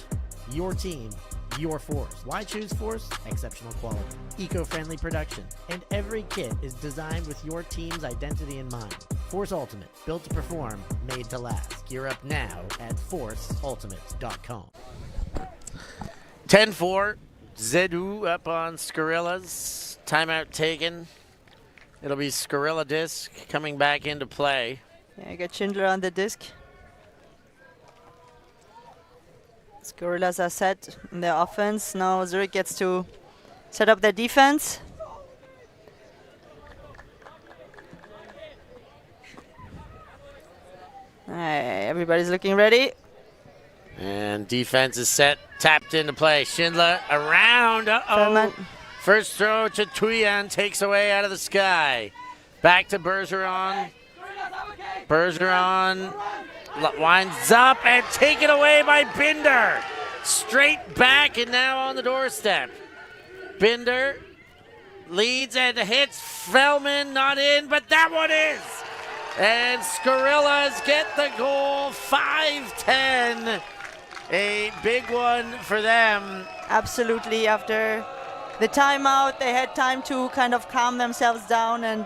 [SPEAKER 6] your team, your Force. Why choose Force? Exceptional quality, eco-friendly production, and every kit is designed with your team's identity in mind. Force Ultimate, built to perform, made to last. Gear up now at forceultimate.com.
[SPEAKER 3] 10-4, Zedu up on Skorillas. Timeout taken. It'll be Scorilla disc coming back into play.
[SPEAKER 1] Yeah, I got Schindler on the disc. Skorillas are set in their offense. Now Zurich gets to set up their defense. Everybody's looking ready.
[SPEAKER 3] And defense is set, tapped into play. Schindler around.
[SPEAKER 1] Feldman.
[SPEAKER 3] First throw to Tuyan, takes away out of the sky. Back to Bergeron. Bergeron winds up and taken away by Binder. Straight back and now on the doorstep. Binder leads and hits. Feldman not in, but that one is. And Skorillas get the goal, 5-10. A big one for them.
[SPEAKER 1] Absolutely. After the timeout, they had time to kind of calm themselves down, and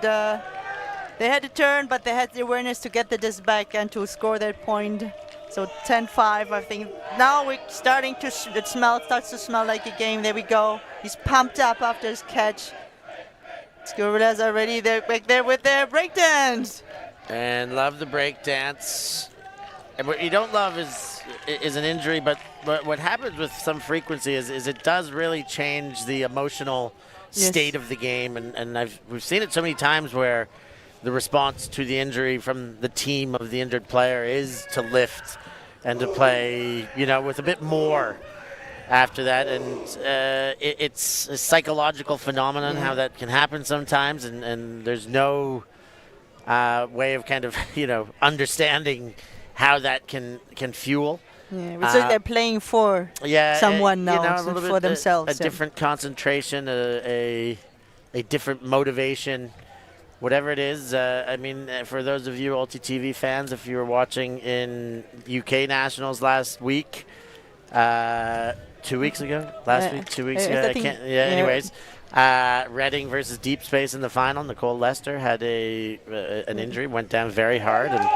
[SPEAKER 1] they had to turn, but they had the awareness to get the disc back and to score that point. So 10-5, I think. Now we're starting to, starts to smell like a game. There we go. He's pumped up after his catch. Skorillas are ready. They're back there with their breakdance.
[SPEAKER 3] And love the break dance. And what you don't love is an injury, but what happens with some frequency is it does really change the emotional state of the game. And we've seen it so many times where the response to the injury from the team of the injured player is to lift and to play, with a bit more after that. And it's a psychological phenomenon how that can happen sometimes, and there's no way of kind of, understanding how that can fuel.
[SPEAKER 1] Yeah, it's like they're playing for someone now, for themselves.
[SPEAKER 3] A different concentration, a different motivation, whatever it is. For those of you Ultitv fans, if you were watching in UK Nationals last week, 2 weeks ago, last week, 2 weeks ago, anyways. Reading versus Deep Space in the final. Nicole Lester had an injury, went down very hard and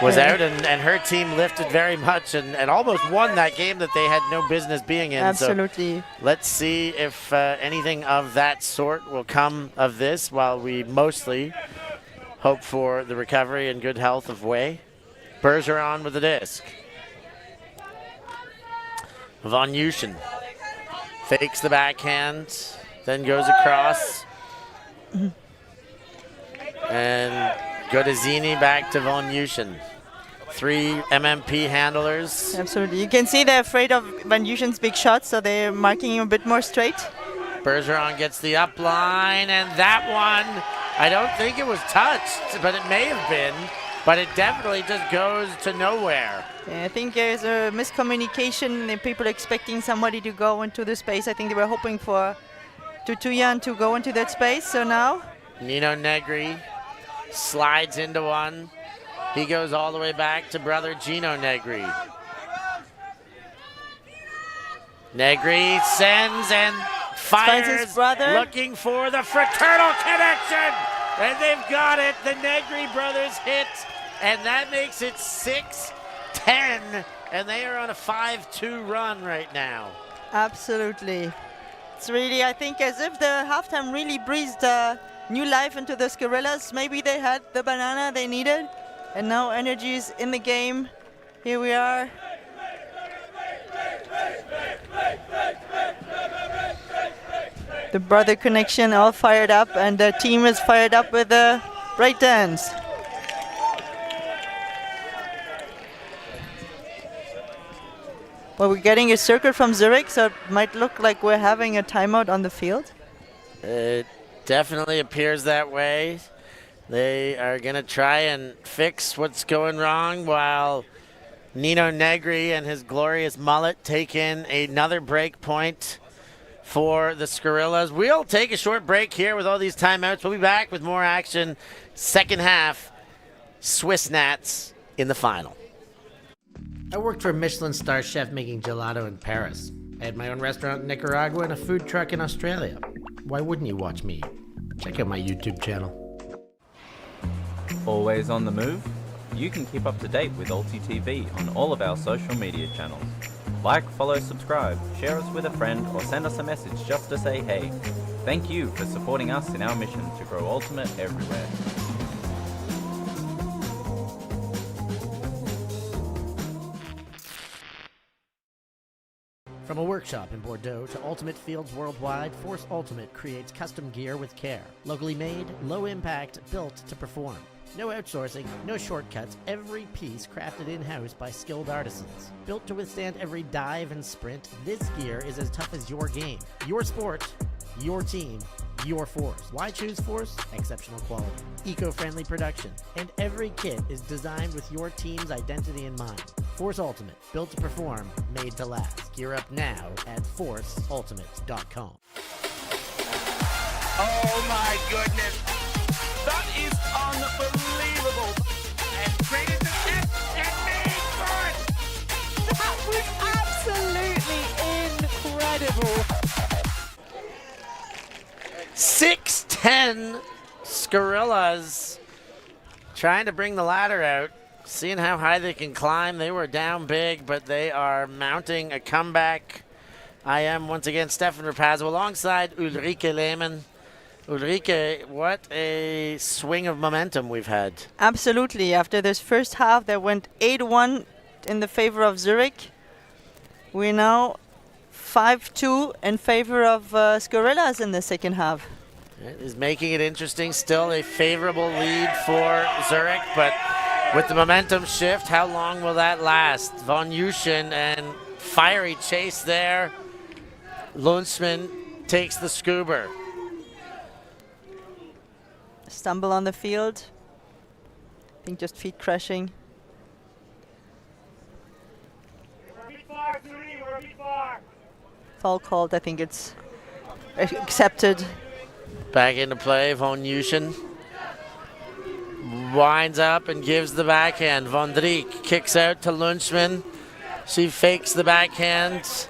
[SPEAKER 3] was out, and her team lifted very much and almost won that game that they had no business being in.
[SPEAKER 1] Absolutely.
[SPEAKER 3] So let's see if anything of that sort will come of this, while we mostly hope for the recovery and good health of Wei. Bergeron with the disc. Von Uschen Fakes the backhand, then goes across. And Godazini back to Von Yushin. 3 MMP handlers.
[SPEAKER 1] Absolutely. You can see they're afraid of Van Yushin's big shots, so they're marking him a bit more straight.
[SPEAKER 3] Bergeron gets the up line, and that one, I don't think it was touched, but it may have been. But it definitely just goes to nowhere.
[SPEAKER 1] Yeah, I think there's a miscommunication. The people expecting somebody to go into the space. I think they were hoping for Tutuyan to go into that space. So now
[SPEAKER 3] Nino Negri slides into one. He goes all the way back to brother Gino Negri. Negri sends and fires,
[SPEAKER 1] his brother.
[SPEAKER 3] Looking for the fraternal connection. And they've got it. The Negri brothers hit. And that makes it 6-10. And they are on a 5-2 run right now.
[SPEAKER 1] absolutely. It's really, I think, as if the halftime really breathed new life into the Skorillas. Maybe they had the banana they needed. And now energy is in the game. Here we are. The brother connection all fired up, and the team is fired up with the break dance. Well, we're getting a circle from Zurich, so it might look like we're having a timeout on the field.
[SPEAKER 3] It definitely appears that way. They are going to try and fix what's going wrong while Nino Negri and his glorious mullet take in another break point for the Skorillas. We'll take a short break here with all these timeouts. We'll be back with more action. Second half, Swiss Nats in the final.
[SPEAKER 6] I worked for a Michelin star chef making gelato in Paris. I had my own restaurant in Nicaragua and a food truck in Australia. Why wouldn't you watch me? Check out my YouTube channel.
[SPEAKER 2] Always on the move? You can keep up to date with Ultitv on all of our social media channels. Like, follow, subscribe, share us with a friend, or send us a message just to say hey. Thank you for supporting us in our mission to grow Ultimate everywhere.
[SPEAKER 6] From a workshop in Bordeaux to Ultimate Fields worldwide, Force Ultimate creates custom gear with care. Locally made, low impact, built to perform. No outsourcing, no shortcuts, every piece crafted in-house by skilled artisans. Built to withstand every dive and sprint, this gear is as tough as your game. Your sport, your team, your Force. Why choose Force? Exceptional quality, eco-friendly production, and every kit is designed with your team's identity in mind. Force Ultimate, built to perform, made to last. Gear up now at forceultimate.com.
[SPEAKER 7] Oh my goodness. That is unbelievable. And created the net and made for it.
[SPEAKER 8] That was absolutely incredible.
[SPEAKER 3] 6-10, Skorillas trying to bring the ladder out, seeing how high they can climb. They were down big, but they are mounting a comeback. I am once again Stefan Rapazzo alongside Ulrike Lehmann. Ulrike, what a swing of momentum we've had.
[SPEAKER 1] Absolutely. After this first half that went 8-1 in the favor of Zurich, we're now 5-2 in favor of Skorillas in the second half.
[SPEAKER 3] It is making it interesting. Still a favorable lead for Zurich, but with the momentum shift, how long will that last? Von Yushin and fiery chase there. Lundsman takes the scuba.
[SPEAKER 1] Stumble on the field. I think just feet crashing. Foul called. I think it's accepted.
[SPEAKER 3] Back into play, Von Yushin winds up and gives the backhand. Von Dijk kicks out to Lundsman. She fakes the backhand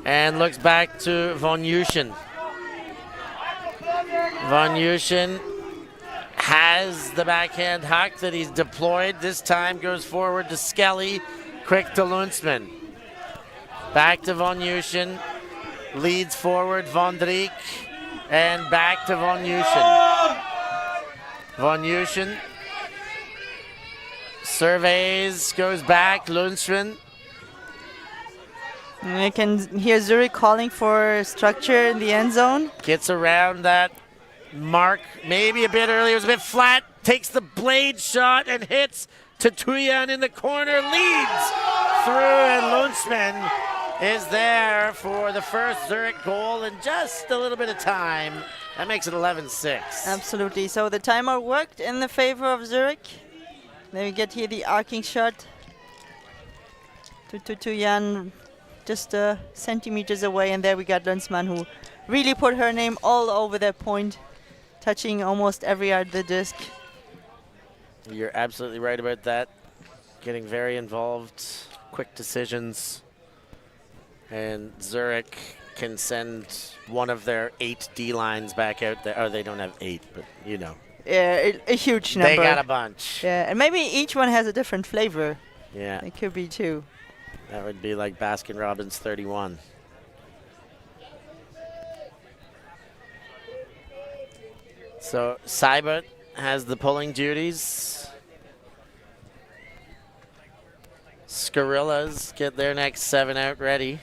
[SPEAKER 3] and looks back to Von Yushin. Von Yushin has the backhand huck that he's deployed. This time goes forward to Skelly. Quick to Lundsman. Back to Von Yushin. Leads forward Von Dijk. And back to Von Yushin. Von Yushin surveys, goes back. Lundsman
[SPEAKER 1] I can hear Zurich calling for structure in the end zone.
[SPEAKER 3] Gets around that mark, maybe a bit early. It was a bit flat. Takes the blade shot and hits Tuyan in the corner. Leads through, and Lundsman is there for the first Zurich goal in just a little bit of time. That makes it 11-6.
[SPEAKER 1] Absolutely. So the timer worked in the favor of Zurich. Then we get here the arcing shot to Tuyan, just centimeters away, and there we got Lundsman, who really put her name all over that point, touching almost every yard of the disc.
[SPEAKER 3] You're absolutely right about that. Getting very involved, quick decisions. And Zurich can send one of their 8 D-lines back out there. Oh, they don't have 8, but you know.
[SPEAKER 1] Yeah, a huge number.
[SPEAKER 3] They got a bunch.
[SPEAKER 1] Yeah, and maybe each one has a different flavor.
[SPEAKER 3] Yeah.
[SPEAKER 1] It could be 2.
[SPEAKER 3] That would be like Baskin-Robbins 31. So Seibert has the pulling duties. Skorillas get their next 7 out ready.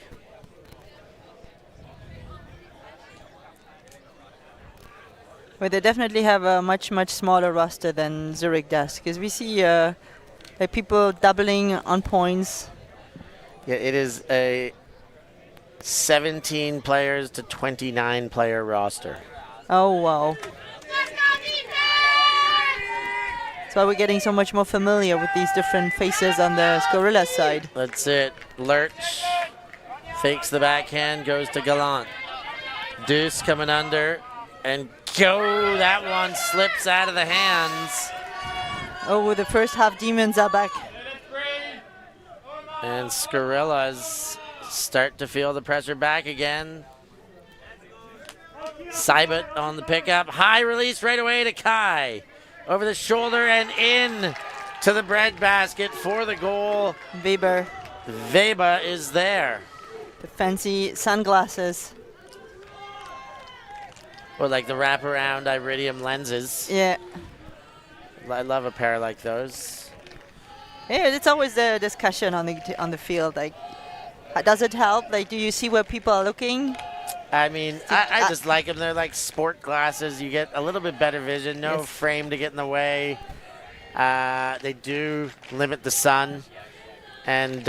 [SPEAKER 1] But they definitely have a much smaller roster than Zurich does, because we see like people doubling on points.
[SPEAKER 3] Yeah, it is a 17 players to 29 player roster.
[SPEAKER 1] Oh, wow. That's why we're getting so much more familiar with these different faces on the Skorillas side.
[SPEAKER 3] That's it. Lurch fakes the backhand, goes to Gallant. Deuce coming under, and go! That one slips out of the hands.
[SPEAKER 1] Oh, the first half demons are back.
[SPEAKER 3] And Skorillas start to feel the pressure back again. Seibert on the pickup. High release right away to Kai. Over the shoulder and in to the bread basket for the goal.
[SPEAKER 1] Weber.
[SPEAKER 3] Weber is there.
[SPEAKER 1] The fancy sunglasses.
[SPEAKER 3] Or like the wraparound iridium lenses.
[SPEAKER 1] Yeah.
[SPEAKER 3] I love a pair like those.
[SPEAKER 1] Yeah, it's always the discussion on the field. Like, does it help? Like, do you see where people are looking?
[SPEAKER 3] I mean, I just like them. They're like sport glasses. You get a little bit better vision. No
[SPEAKER 1] Yes.
[SPEAKER 3] frame to get in the way. They do limit the sun. And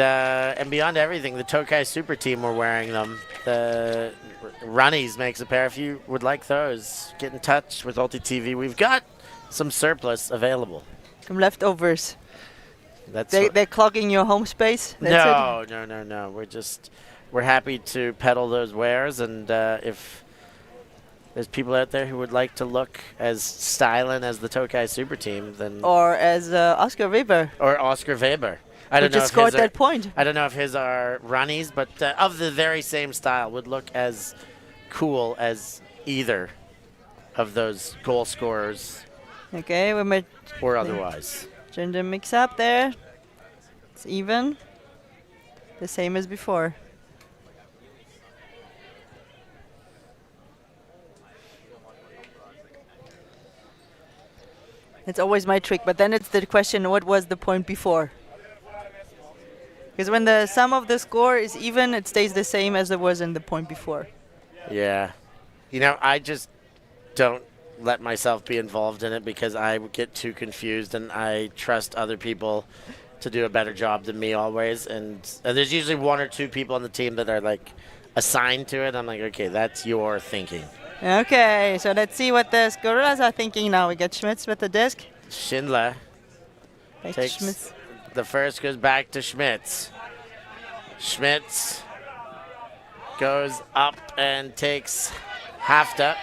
[SPEAKER 3] beyond everything, the Tokai Super Team were wearing them. The Runnies makes a pair. If you would like those, get in touch with Ultitv. We've got some surplus available.
[SPEAKER 1] Some leftovers.
[SPEAKER 3] That's
[SPEAKER 1] They're clogging your home space? That's
[SPEAKER 3] No. We're happy to peddle those wares, and if there's people out there who would like to look as styling as the Tokai Super Team, then
[SPEAKER 1] Or as Oscar Weber.
[SPEAKER 3] or Oscar Weber.
[SPEAKER 1] Who just scored that point.
[SPEAKER 3] I don't know if his are runnies, but of the very same style, would look as cool as either of those goal scorers.
[SPEAKER 1] Okay, we might
[SPEAKER 3] or otherwise.
[SPEAKER 1] gender mix up there. It's even. The same as before. It's always my trick, but then it's the question, what was the point before? Because when the sum of the score is even, it stays the same as it was in the point before.
[SPEAKER 3] Yeah. You know, I just don't let myself be involved in it because I get too confused, and I trust other people to do a better job than me always. And there's usually 1 or 2 people on the team that are like assigned to it. I'm like, okay, that's your thinking.
[SPEAKER 1] Okay, so let's see what the Skorillas are thinking now. We get Schmitz with the disc.
[SPEAKER 3] Schindler
[SPEAKER 1] Back
[SPEAKER 3] takes
[SPEAKER 1] Schmitz.
[SPEAKER 3] the first, goes back to Schmitz. Schmitz goes up and takes Hafta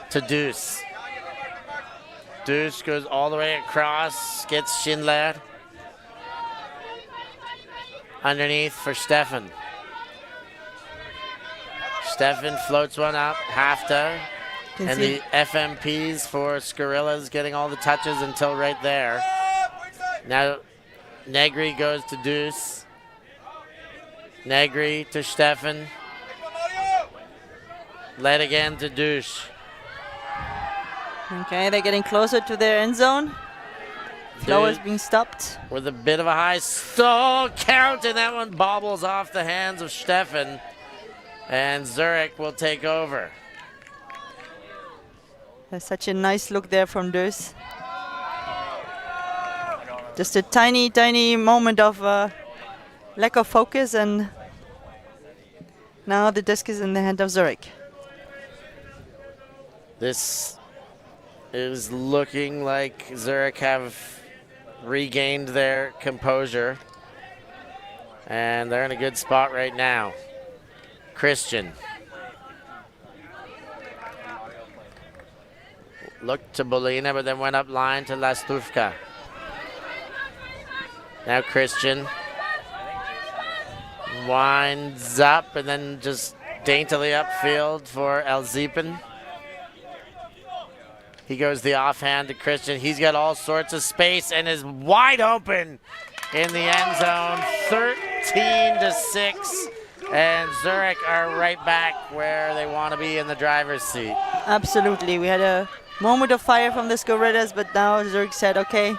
[SPEAKER 3] to Deuce. Deuce goes all the way across, gets Schindler. Underneath for Stefan. Stefan floats one up, Hafta. And the FMPs for Skorillas getting all the touches until right there. Now Negri goes to Deuce. Negri to Stefan. Led again to Deuce.
[SPEAKER 1] Okay, they're getting closer to their end zone. Flow is being stopped.
[SPEAKER 3] With a bit of a high stall count, and that one bobbles off the hands of Stefan. And Zurich will take over.
[SPEAKER 1] There's such a nice look there from Deus. Just a tiny, tiny moment of lack of focus, and now the disc is in the hand of Zurich.
[SPEAKER 3] This is looking like Zurich have regained their composure, and they're in a good spot right now. Christian. Looked to Bolina, but then went up line to Lastuvka. Now Christian winds up and then just daintily upfield for Elziepen. He goes the offhand to Christian. He's got all sorts of space and is wide open in the end zone. 13-6, and Zurich are right back where they want to be in the driver's seat.
[SPEAKER 1] Absolutely. We had a moment of fire from the Skorillas, but now Zurich said, okay,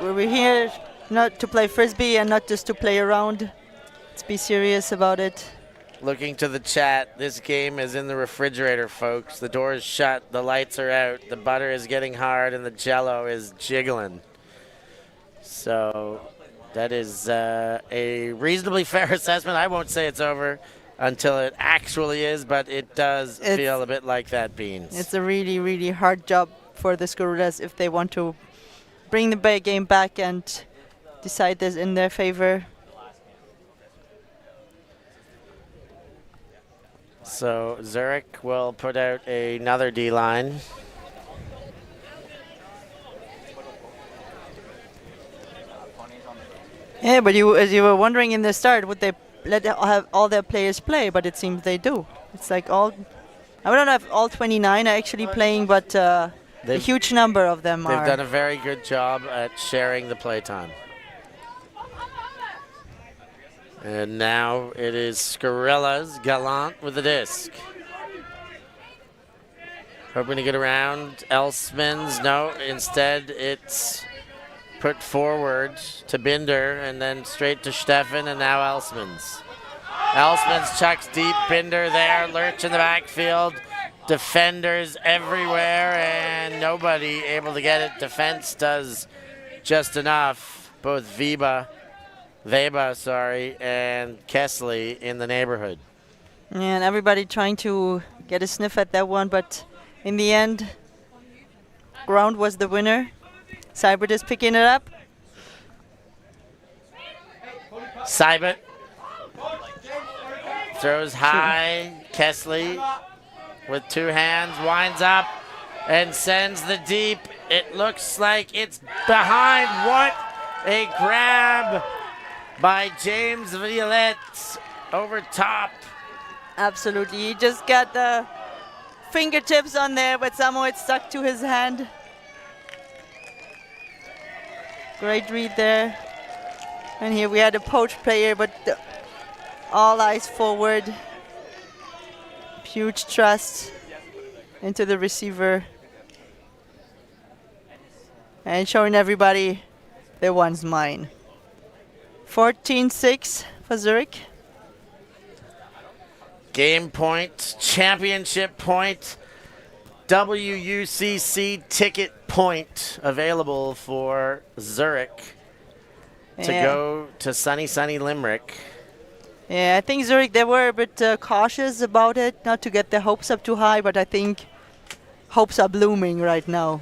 [SPEAKER 1] we're here not to play Frisbee and not just to play around. Let's be serious about it.
[SPEAKER 3] Looking to the chat, this game is in the refrigerator, folks. The door is shut, the lights are out, the butter is getting hard, and the jello is jiggling. So that is a reasonably fair assessment. I won't say it's over until it actually is, but it does feel a bit like that, Beans.
[SPEAKER 1] It's a really, really hard job for the Skorillas if they want to bring the game back and decide this in their favor.
[SPEAKER 3] So Zurich will put out another D-line.
[SPEAKER 1] Yeah, but as you were wondering in the start, would they have all their players play? But it seems they do. It's like I don't know if all 29 are actually playing, but a huge number of them are.
[SPEAKER 3] They've done a very good job at sharing the playtime. And now it is Skorillas, Gallant with the disc. Hoping to get around Elsmans. No, instead it's put forward to Binder and then straight to Stefan, and now Elsmans. Elsmans chucks deep, Binder there, Lurch in the backfield. Defenders everywhere and nobody able to get it. Defense does just enough. Both Weber, and Kessley in the neighborhood.
[SPEAKER 1] And everybody trying to get a sniff at that one, but in the end, Ground was the winner. Seibert is picking it up.
[SPEAKER 3] Seibert throws high. Kessley with two hands winds up and sends the deep. It looks like it's behind. What a grab by James Violette over top.
[SPEAKER 1] Absolutely. He just got the fingertips on there, but somehow it stuck to his hand. Great read there. And here we had a poach player, but all eyes forward. Huge trust into the receiver. And showing everybody that one's mine. 14-6 for Zurich.
[SPEAKER 3] Game point, championship point, WUCC ticket point available for Zurich to go to sunny Limerick.
[SPEAKER 1] Yeah, I think Zurich, they were a bit cautious about it, not to get their hopes up too high, but I think hopes are blooming right now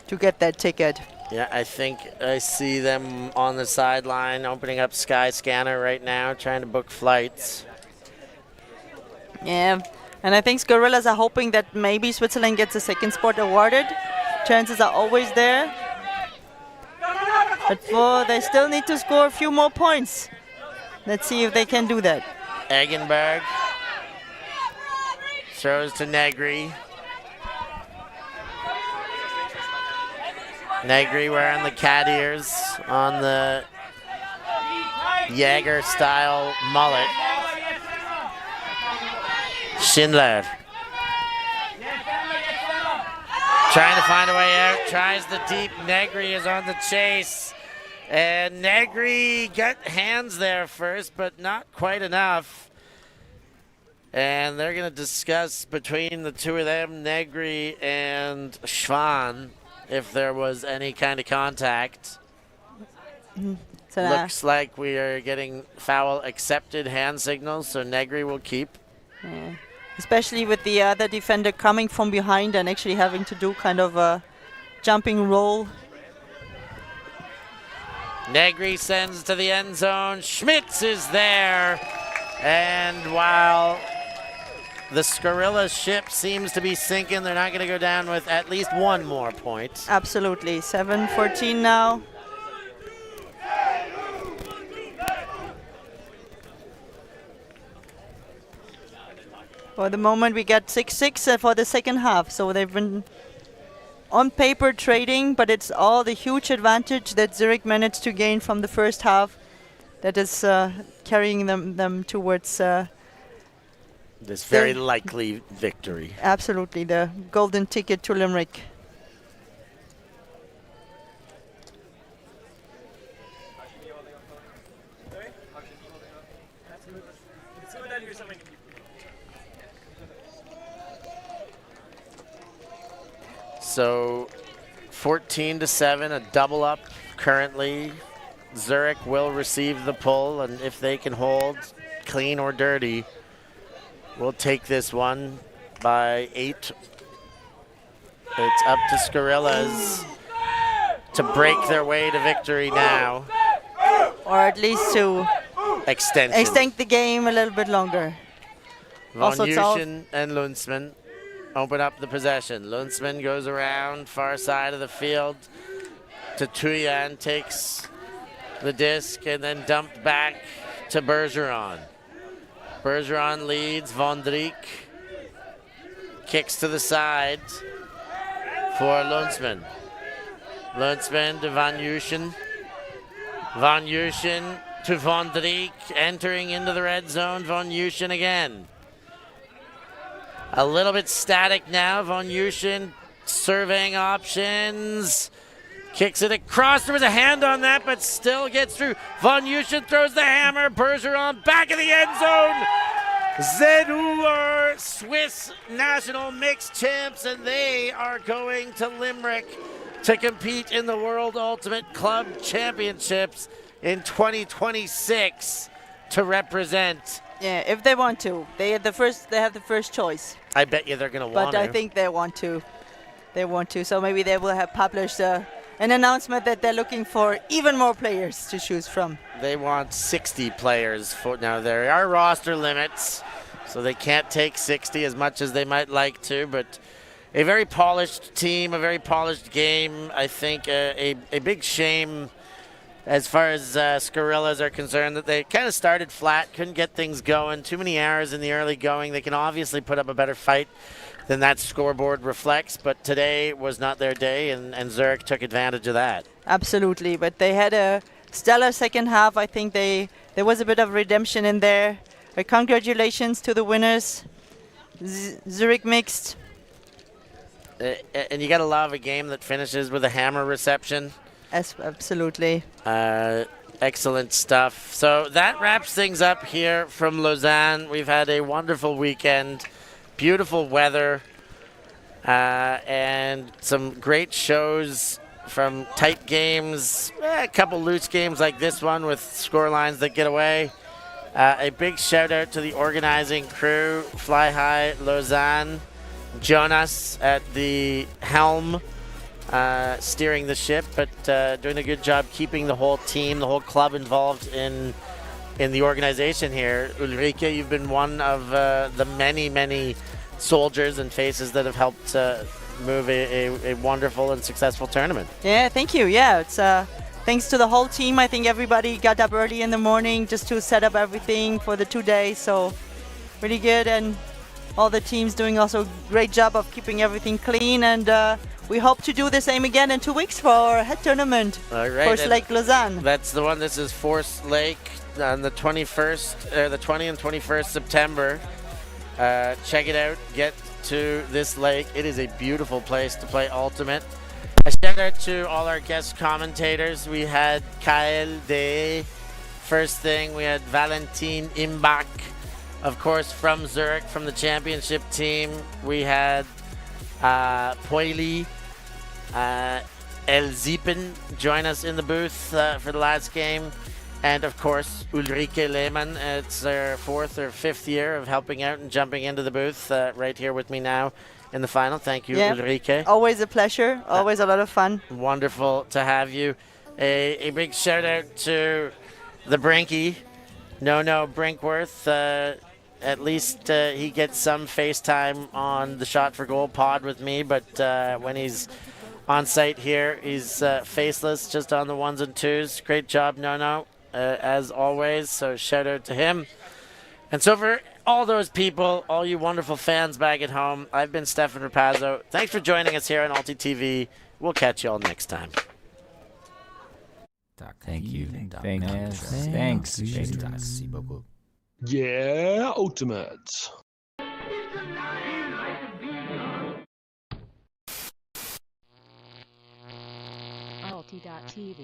[SPEAKER 1] to get that ticket.
[SPEAKER 3] Yeah, I think I see them on the sideline opening up Skyscanner right now, trying to book flights.
[SPEAKER 1] Yeah, and I think Skorillas are hoping that maybe Switzerland gets a second spot awarded. Chances are always there. But they still need to score a few more points. Let's see if they can do that.
[SPEAKER 3] Eggenberg throws to Negri. Negri wearing the cat ears on the Jaeger-style mullet. Schindler Trying to find a way out, tries the deep. Negri is on the chase. And Negri got hands there first, but not quite enough. And they're going to discuss between the two of them, Negri and Schwan, if there was any kind of contact.
[SPEAKER 1] So
[SPEAKER 3] Looks like we are getting foul accepted hand signals, so Negri will keep.
[SPEAKER 1] yeah. Especially with the other defender coming from behind and actually having to do kind of a jumping roll.
[SPEAKER 3] Negri sends to the end zone. Schmitz is there. And while the Skorillas ship seems to be sinking, they're not going to go down with at least one more point.
[SPEAKER 1] Absolutely. 7-14 now. For the moment, we got 6-6 for the second half. So they've been on paper trading, but it's all the huge advantage that Zurich managed to gain from the first half that is carrying them towards
[SPEAKER 3] This very likely victory.
[SPEAKER 1] absolutely the golden ticket to Limerick.
[SPEAKER 3] So 14-7, a double up currently. Zurich will receive the pull, and if they can hold clean or dirty, we'll take this one by 8. It's up to Skorillas to break their way to victory now.
[SPEAKER 1] Or at least to
[SPEAKER 3] Extension.
[SPEAKER 1] extend the game a little bit longer.
[SPEAKER 3] Von
[SPEAKER 1] Also, it's all-
[SPEAKER 3] Yuschen and Lundsman open up the possession. Lundsman goes around far side of the field to Tuyan, takes the disc and then dumped back to Bergeron. Bergeron leads. Von Dijk kicks to the side for Lundsman. Lundsman to Van Yuschen. Van Yuschen to Von Dijk, entering into the red zone. Von Yuschen again. A little bit static now. Von Yuschen surveying options. Kicks it across. There was a hand on that, but still gets through. Von Yuschen throws the hammer. Bergeron back in the end zone. ZU are Swiss national mixed champs, and they are going to Limerick to compete in the World Ultimate Club Championships in 2026 to represent.
[SPEAKER 1] Yeah, if they want to. They have the first choice.
[SPEAKER 3] I bet you they're going to want
[SPEAKER 1] But
[SPEAKER 3] to.
[SPEAKER 1] I think they want to. They want to. So maybe they will have published an announcement that they're looking for even more players to choose from.
[SPEAKER 3] They want 60 players. Now, there are roster limits, so they can't take 60 as much as they might like to, but a very polished team, a very polished game. I think a big shame as far as Skorillas are concerned that they kind of started flat, couldn't get things going, too many errors in the early going. They can obviously put up a better fight than that scoreboard reflects, but today was not their day, and Zurich took advantage of that.
[SPEAKER 1] Absolutely, but they had a stellar second half. I think there was a bit of redemption in there. Congratulations to the winners. Zurich mixed.
[SPEAKER 3] And you got to love a game that finishes with a hammer reception.
[SPEAKER 1] Absolutely.
[SPEAKER 3] Excellent stuff. So that wraps things up here from Lausanne. We've had a wonderful weekend, beautiful weather, and some great shows from tight games, a couple loose games like this one with score lines that get away. A big shout out to the organizing crew, Fly High Lausanne, Jonas at the helm, steering the ship, but doing a good job keeping the whole team, the whole club involved in the organization here. Ulrike, you've been one of the many soldiers and faces that have helped move a wonderful and successful tournament.
[SPEAKER 1] Yeah, thank you. Yeah, it's thanks to the whole team. I think everybody got up early in the morning just to set up everything for the 2 days. So really good, and all the teams doing also a great job of keeping everything clean. And we hope to do the same again in 2 weeks for our head tournament,
[SPEAKER 3] All right,
[SPEAKER 1] Force Lake Lausanne.
[SPEAKER 3] That's the one. This is Force Lake on the 21st, the 20 and 21st September. Check it out. Get to this lake. It is a beautiful place to play Ultimate. A shout out to all our guest commentators. We had Kyle Day. First thing, we had Valentin Imbach, of course, from Zurich, from the championship team. We had Poili El Ziepen join us in the booth for the last game. And of course, Ulrike Lehmann. It's their 4th or 5th year of helping out and jumping into the booth right here with me now in the final. Thank you, Ulrike.
[SPEAKER 1] Always a pleasure. Always a lot of fun.
[SPEAKER 3] Wonderful to have you. A big shout out to the Brinky, No Brinkworth. At least he gets some FaceTime on the Shot for Goal pod with me, but when he's on site here, he's faceless, just on the 1s and 2s. Great job, No. As always, so shout out to him. And so for all those people, all you wonderful fans back at home, I've been Stefan Rapazzo. Thanks for joining us here on Ultitv. We'll catch you all next time.
[SPEAKER 2] Thank you.
[SPEAKER 10] Thanks.
[SPEAKER 11] Yeah, Ultimate.
[SPEAKER 12] Ulti.tv